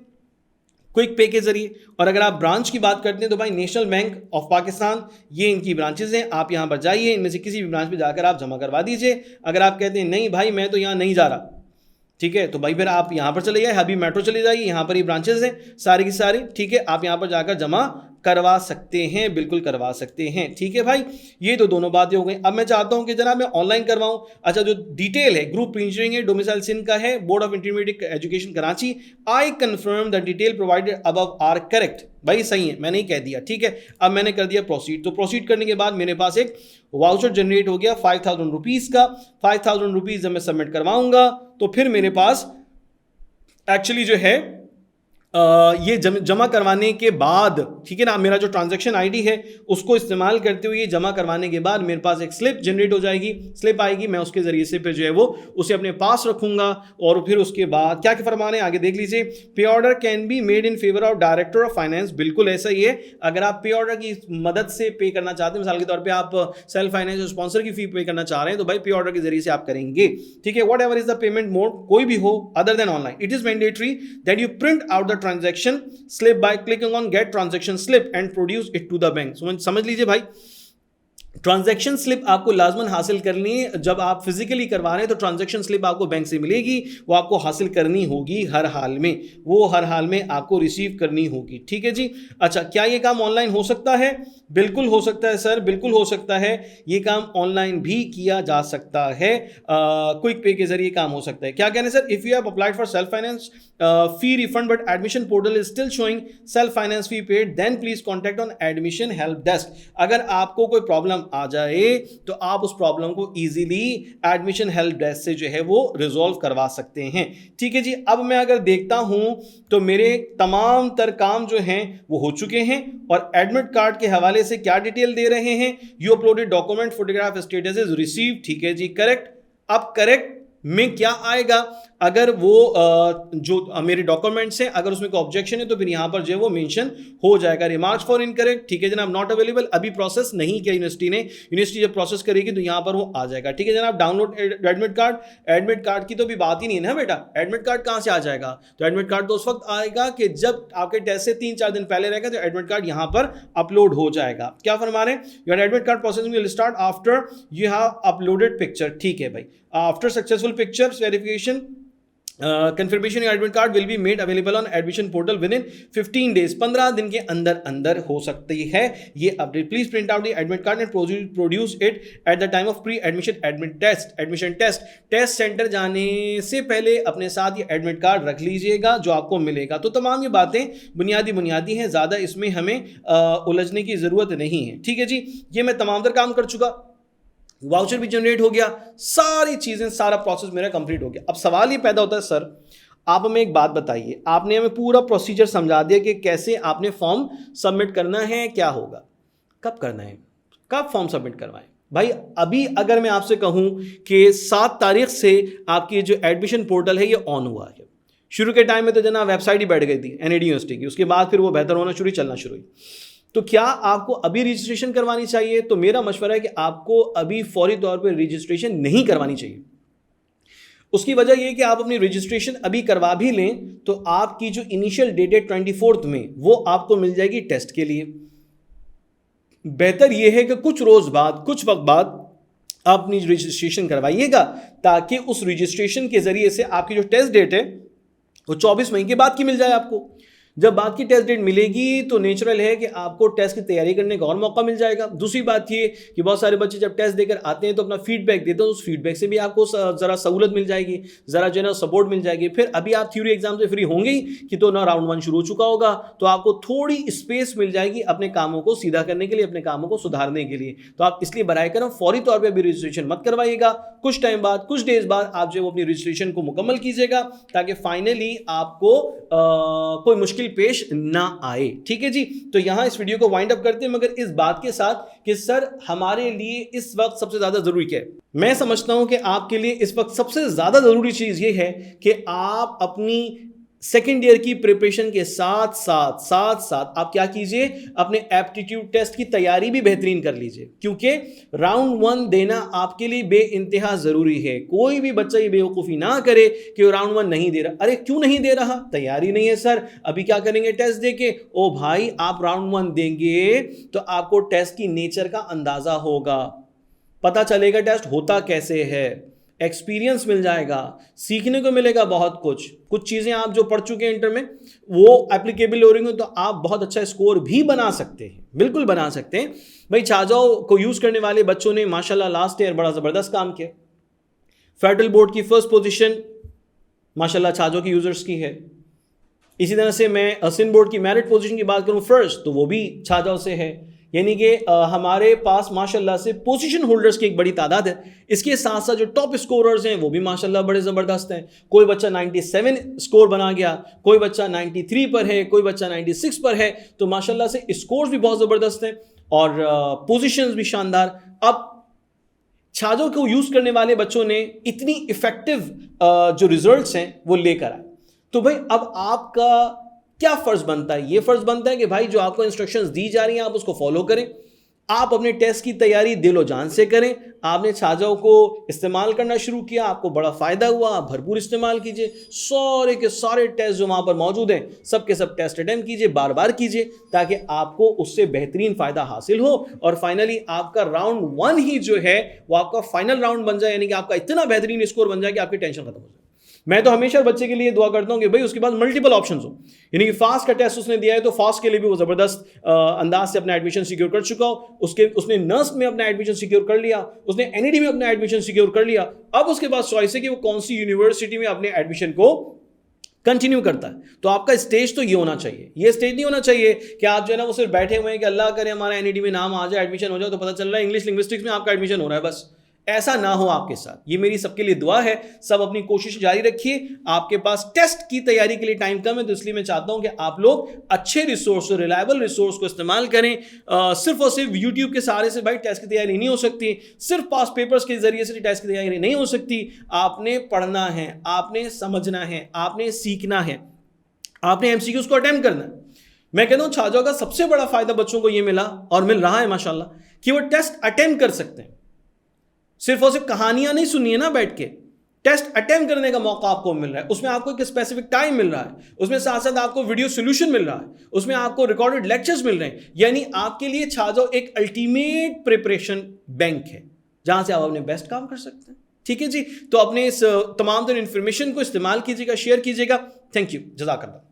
क्विक पे के जरिए, और अगर आप ब्रांच की बात करते हैं तो भाई नेशनल बैंक ऑफ पाकिस्तान ये इनकी ब्रांचेस हैं, आप यहां पर जाइए, इनमें से किसी भी ब्रांच में जाकर आप जमा करवा दीजिए। अगर आप कहते हैं नहीं भाई मैं तो यहां नहीं जा रहा, ठीक है, तो भाई फिर आप यहां पर चले जाइए, हबी मेट्रो चले जाइए, यहां पर ही ब्रांचेस हैं सारी की सारी, ठीक है, आप यहां पर जाकर जमा करवा सकते हैं, बिल्कुल करवा सकते हैं, ठीक है भाई। ये तो दोनों बातें हो गई। अब मैं चाहता हूं कि जनाब मैं ऑनलाइन करवाऊं। अच्छा, जो डिटेल है ग्रुप इंजीनियरिंग है, डोमिसाइल सिंध का है, board of intermediate education Karachi, I confirm the detail provided above are correct, भाई सही है, मैंने ही कह दिया, ठीक है। अब मैंने कर दिया प्रोसीड, तो प्रोसीड करने के बाद मेरे पास एक वाउचर जनरेट हो गया 5000 रुपीज़ का। 5000 रुपीज़ जब मैं सबमिट करवाऊंगा तो फिर मेरे पास एक्चुअली जो है ये जमा करवाने के बाद, ठीक है ना, मेरा जो ट्रांजैक्शन आईडी है उसको इस्तेमाल करते हुए जमा करवाने के बाद मेरे पास एक स्लिप जनरेट हो जाएगी, स्लिप आएगी, मैं उसके जरिए से फिर जो है वो उसे अपने पास रखूंगा। और फिर उसके बाद क्या क्या फरमाने आगे देख लीजिए। पे order can be made in favour of director of finance, बिल्कुल ऐसा ही है। अगर आप पे ऑर्डर की मदद से पे करना चाहते हैं, मिसाल के तौर पर आप सेल्फ फाइनेंस और स्पॉन्सर की फी पे करना चाह रहे हैं, तो भाई पे ऑर्डर के जरिए से आप करेंगे, ठीक है। What ever is the payment mode, कोई भी हो other than online, it is mandatory that you print out the transaction slip by clicking on get transaction slip and produce it to the bank। समझ लीजिए भाई, transaction slip आपको लाजमन हासिल करनी है। जब आप फिजिकली करवा रहे हैं तो ट्रांजैक्शन स्लिप आपको बैंक से मिलेगी, वो आपको हासिल करनी होगी हर हाल में, वो हर हाल में आपको रिसीव करनी होगी। ठीक है जी। अच्छा, क्या ये काम ऑनलाइन हो सकता है? बिल्कुल हो सकता है सर, बिल्कुल हो सकता है। ये काम ऑनलाइन भी किया जा सकता है, क्विक पे के जरिए काम हो सकता है। क्या कहने sir? If you have applied for self finance fee refund but admission portal is still showing self finance fee paid, then please contact on admission help desk. अगर आपको कोई प्रॉब्लम आ जाए तो आप उस प्रॉब्लम को इजीली एडमिशन हेल्प डेस्क से जो है वो रिजॉल्व करवा सकते हैं। ठीक है जी। अब मैं अगर देखता हूं तो मेरे तमाम तर काम जो हैं वो हो चुके हैं, और एडमिट कार्ड के हवाले से क्या डिटेल दे रहे हैं? You uploaded document, photograph status is receive. ठीक है जी, करेक्ट। अब करेक्ट में क्या आएगा? अगर वो जो मेरे डॉक्यूमेंट्स हैं, अगर उसमें कोई ऑब्जेक्शन है तो फिर यहां पर जो है वो मेंशन हो जाएगा, रिमार्क्स फॉर इनकरेक्ट। ठीक है जनाब, नॉट अवेलेबल, अभी प्रोसेस नहीं किया यूनिवर्सिटी ने। यूनिवर्सिटी जब प्रोसेस करेगी तो यहां पर वो आ जाएगा। ठीक है जनाब, download admit card. Admit card की तो भी बात ही नहीं है ना बेटा, एडमिट कार्ड कहां से आ जाएगा? तो एडमिट कार्ड तो उस वक्त आएगा कि जब आपके टेस्ट से 3-4 दिन पहले रहेगा तो एडमिट कार्ड यहां पर अपलोड हो जाएगा। क्या फरमा रहे हैं? Your admit card processing will start after you have uploaded picture. ठीक है भाई, after successful picture verification confirmation your admit card will be made available on admission portal within 15 days। 15 दिन के अंदर अंदर हो सकती है ये update. Please print out the admit card and produce it at the time of pre admission admission test centre जाने से पहले अपने साथ ये एडमिट कार्ड रख लीजिएगा जो आपको मिलेगा। तो तमाम ये बातें बुनियादी हैं, ज़्यादा इसमें हमें उलझने की ज़रूरत नहीं है। ठीक है जी, ये मैं तमाम तर काम कर चुका, वाउचर भी जनरेट हो गया, सारी चीजें, सारा प्रोसेस मेरा कंप्लीट हो गया। अब सवाल ये पैदा होता है, सर आप हमें एक बात बताइए, आपने हमें पूरा प्रोसीजर समझा दिया कि कैसे आपने फॉर्म सबमिट करना है, क्या होगा, कब करना है, कब फॉर्म सबमिट करवाएं। भाई अभी अगर मैं आपसे कहूं कि 7 तारीख से आपकी जो एडमिशन पोर्टल है ये ऑन हुआ है, शुरू के टाइम में तो जना वेबसाइट ही बैठ गई थी एनएडी यूनिवर्सिटी की, उसके बाद फिर वो बेहतर होना शुरू, चलना शुरू हुई, तो क्या आपको अभी रजिस्ट्रेशन करवानी चाहिए? तो मेरा मशवरा है कि आपको अभी फौरी तौर पर रजिस्ट्रेशन नहीं करवानी चाहिए। उसकी वजह यह कि आप अपनी रजिस्ट्रेशन अभी करवा भी लें तो आपकी जो इनिशियल डेट है 24 में, वो आपको मिल जाएगी टेस्ट के लिए। बेहतर यह है कि कुछ रोज बाद, कुछ वक्त बाद आप अपनी रजिस्ट्रेशन करवाइएगा, ताकि उस रजिस्ट्रेशन के जरिए से आपकी जो टेस्ट डेट है वो 24 मई के बाद की मिल जाए आपको। जब बाद की टेस्ट डेट मिलेगी तो नेचुरल है कि आपको टेस्ट की तैयारी करने का और मौका मिल जाएगा। दूसरी बात ये कि बहुत सारे बच्चे जब टेस्ट देकर आते हैं तो अपना फीडबैक देते हैं, तो उस फीडबैक से भी आपको ज़रा सहूलत मिल जाएगी, ज़रा जो है ना सपोर्ट मिल जाएगी। फिर अभी आप थ्योरी एग्जाम से फ्री होंगे ही कि तो ना राउंड 1 शुरू हो चुका होगा, तो आपको थोड़ी स्पेस मिल जाएगी अपने कामों को सीधा करने के लिए, अपने कामों को सुधारने के लिए। तो आप इसलिए बराए करम फौरी तौर पर अभी रजिस्ट्रेशन मत करवाइएगा, कुछ टाइम बाद, कुछ डेज बाद आप जो अपनी रजिस्ट्रेशन को मुकम्मल कीजिएगा, ताकि फाइनली आपको कोई मुश्किल पेश ना आए। ठीक है जी, तो यहां इस वीडियो को वाइंड अप करते हैं, मगर इस बात के साथ कि सर हमारे लिए इस वक्त सबसे ज्यादा जरूरी क्या है? मैं समझता हूं कि आपके लिए इस वक्त सबसे ज्यादा जरूरी चीज ये है कि आप अपनी सेकेंड ईयर की प्रिपरेशन के साथ साथ आप क्या कीजिए, अपने एप्टीट्यूड टेस्ट की तैयारी भी बेहतरीन कर लीजिए, क्योंकि राउंड 1 देना आपके लिए बेइंतहा जरूरी है। कोई भी बच्चा ये बेवकूफ़ी ना करे कि वो राउंड 1 नहीं दे रहा। अरे क्यों नहीं दे रहा? तैयारी नहीं है सर, अभी क्या करेंगे टेस्ट देके? ओ भाई, आप राउंड 1 देंगे तो आपको टेस्ट की नेचर का अंदाजा होगा, पता चलेगा टेस्ट होता कैसे है, एक्सपीरियंस मिल जाएगा, सीखने को मिलेगा बहुत कुछ चीज़ें आप जो पढ़ चुके हैं इंटर में वो एप्लीकेबल हो रही हो, तो आप बहुत अच्छा स्कोर भी बना सकते हैं, बिल्कुल बना सकते हैं। भाई छाजाओ को यूज़ करने वाले बच्चों ने माशाल्लाह लास्ट ईयर बड़ा ज़बरदस्त काम किया। फेडरल बोर्ड की फर्स्ट पोजीशन माशाल्लाह छाजाओ की यूज़र्स की है। इसी तरह से मैं सिंध बोर्ड की मेरिट पोजीशन की बात करूँ फर्स्ट, तो वो भी छाजाओ से है। यानी कि हमारे पास माशाल्लाह से पोजीशन होल्डर्स की एक बड़ी तादाद है। इसके साथ साथ जो टॉप स्कोरर्स हैं वो भी माशाल्लाह बड़े ज़बरदस्त हैं। कोई बच्चा 97 स्कोर बना गया, कोई बच्चा 93 पर है, कोई बच्चा 96 पर है, तो माशाल्लाह से स्कोर्स भी बहुत ज़बरदस्त हैं और पोजीशंस भी शानदार। अब छाजों को यूज़ करने वाले बच्चों ने इतनी इफेक्टिव जो रिजल्ट्स हैं वो लेकर आए, तो भाई अब आपका क्या फ़र्ज़ बनता है? ये फ़र्ज़ बनता है कि भाई जो आपको इंस्ट्रक्शंस दी जा रही हैं आप उसको फॉलो करें, आप अपने टेस्ट की तैयारी दिलो जान से करें। आपने छाजाओं को इस्तेमाल करना शुरू किया, आपको बड़ा फायदा हुआ, आप भरपूर इस्तेमाल कीजिए। सारे के सारे टेस्ट जो वहां पर मौजूद हैं सब के सब टेस्ट अटेम्प्ट कीजिए, बार बार कीजिए, ताकि आपको उससे बेहतरीन फायदा हासिल हो और फाइनली आपका राउंड 1 ही जो है वो आपका फाइनल राउंड बन जाए, यानी कि आपका इतना बेहतरीन स्कोर बन जाए कि आपकी टेंशन खत्म हो जाए। मैं तो हमेशा बच्चे के लिए दुआ करता हूं कि भाई उसके पास मल्टीपल ऑप्शंस हो, यानी कि फास्ट का टेस्ट उसने दिया है तो फास्ट के लिए भी वो जबरदस्त अंदाज से अपना एडमिशन सिक्योर कर चुका हो, उसने नर्स में अपना एडमिशन सिक्योर कर लिया, उसने एनईडी में अपना एडमिशन सिक्योर कर लिया। अब उसके पास चॉइस है कि वो कौन सी यूनिवर्सिटी में अपने एडमिशन को कंटिन्यू करता है। तो आपका स्टेज तो ये होना चाहिए, ये स्टेज नहीं होना चाहिए कि आप जो है ना वो सिर्फ बैठे हुए हैं कि अल्लाह करे हमारा एनईडी में नाम आ जाए, एडमिशन हो जाए, तो पता चल रहा है इंग्लिश लिंग्विस्टिक्स में आपका एडमिशन हो रहा है। बस ऐसा ना हो आपके साथ, ये मेरी सबके लिए दुआ है। सब अपनी कोशिश जारी रखिए। आपके पास टेस्ट की तैयारी के लिए टाइम कम है, तो इसलिए मैं चाहता हूं कि आप लोग अच्छे रिसोर्स, रिलायबल रिसोर्स को इस्तेमाल करें। सिर्फ और सिर्फ यूट्यूब के सहारे से भाई टेस्ट की तैयारी नहीं हो सकती, सिर्फ पास पेपर्स के जरिए से टेस्ट की तैयारी नहीं हो सकती। आपने पढ़ना है, आपने समझना है, आपने सीखना है, आपने एमसीक्यूज को अटेम्प्ट करना है। मैं कहता हूं छाजाओं का सबसे बड़ा फायदा बच्चों को यह मिला और मिल रहा है माशाल्लाह, कि वो टेस्ट अटेम्प्ट कर सकते हैं। सिर्फ और सिर्फ कहानियां नहीं सुननी है ना बैठ के, टेस्ट अटेम्प्ट करने का मौका आपको मिल रहा है। उसमें आपको एक स्पेसिफिक टाइम मिल रहा है, उसमें साथ साथ आपको वीडियो सोल्यूशन मिल रहा है, उसमें आपको रिकॉर्डेड लेक्चर्स मिल रहे हैं। यानी आपके लिए छाजाओ एक अल्टीमेट प्रिपरेशन बैंक है जहां से आप अपने बेस्ट काम कर सकते हैं। ठीक है जी, तो अपने इस तमाम तरह इंफॉर्मेशन को इस्तेमाल कीजिएगा, शेयर कीजिएगा। थैंक यू, जज़ाकल्लाह।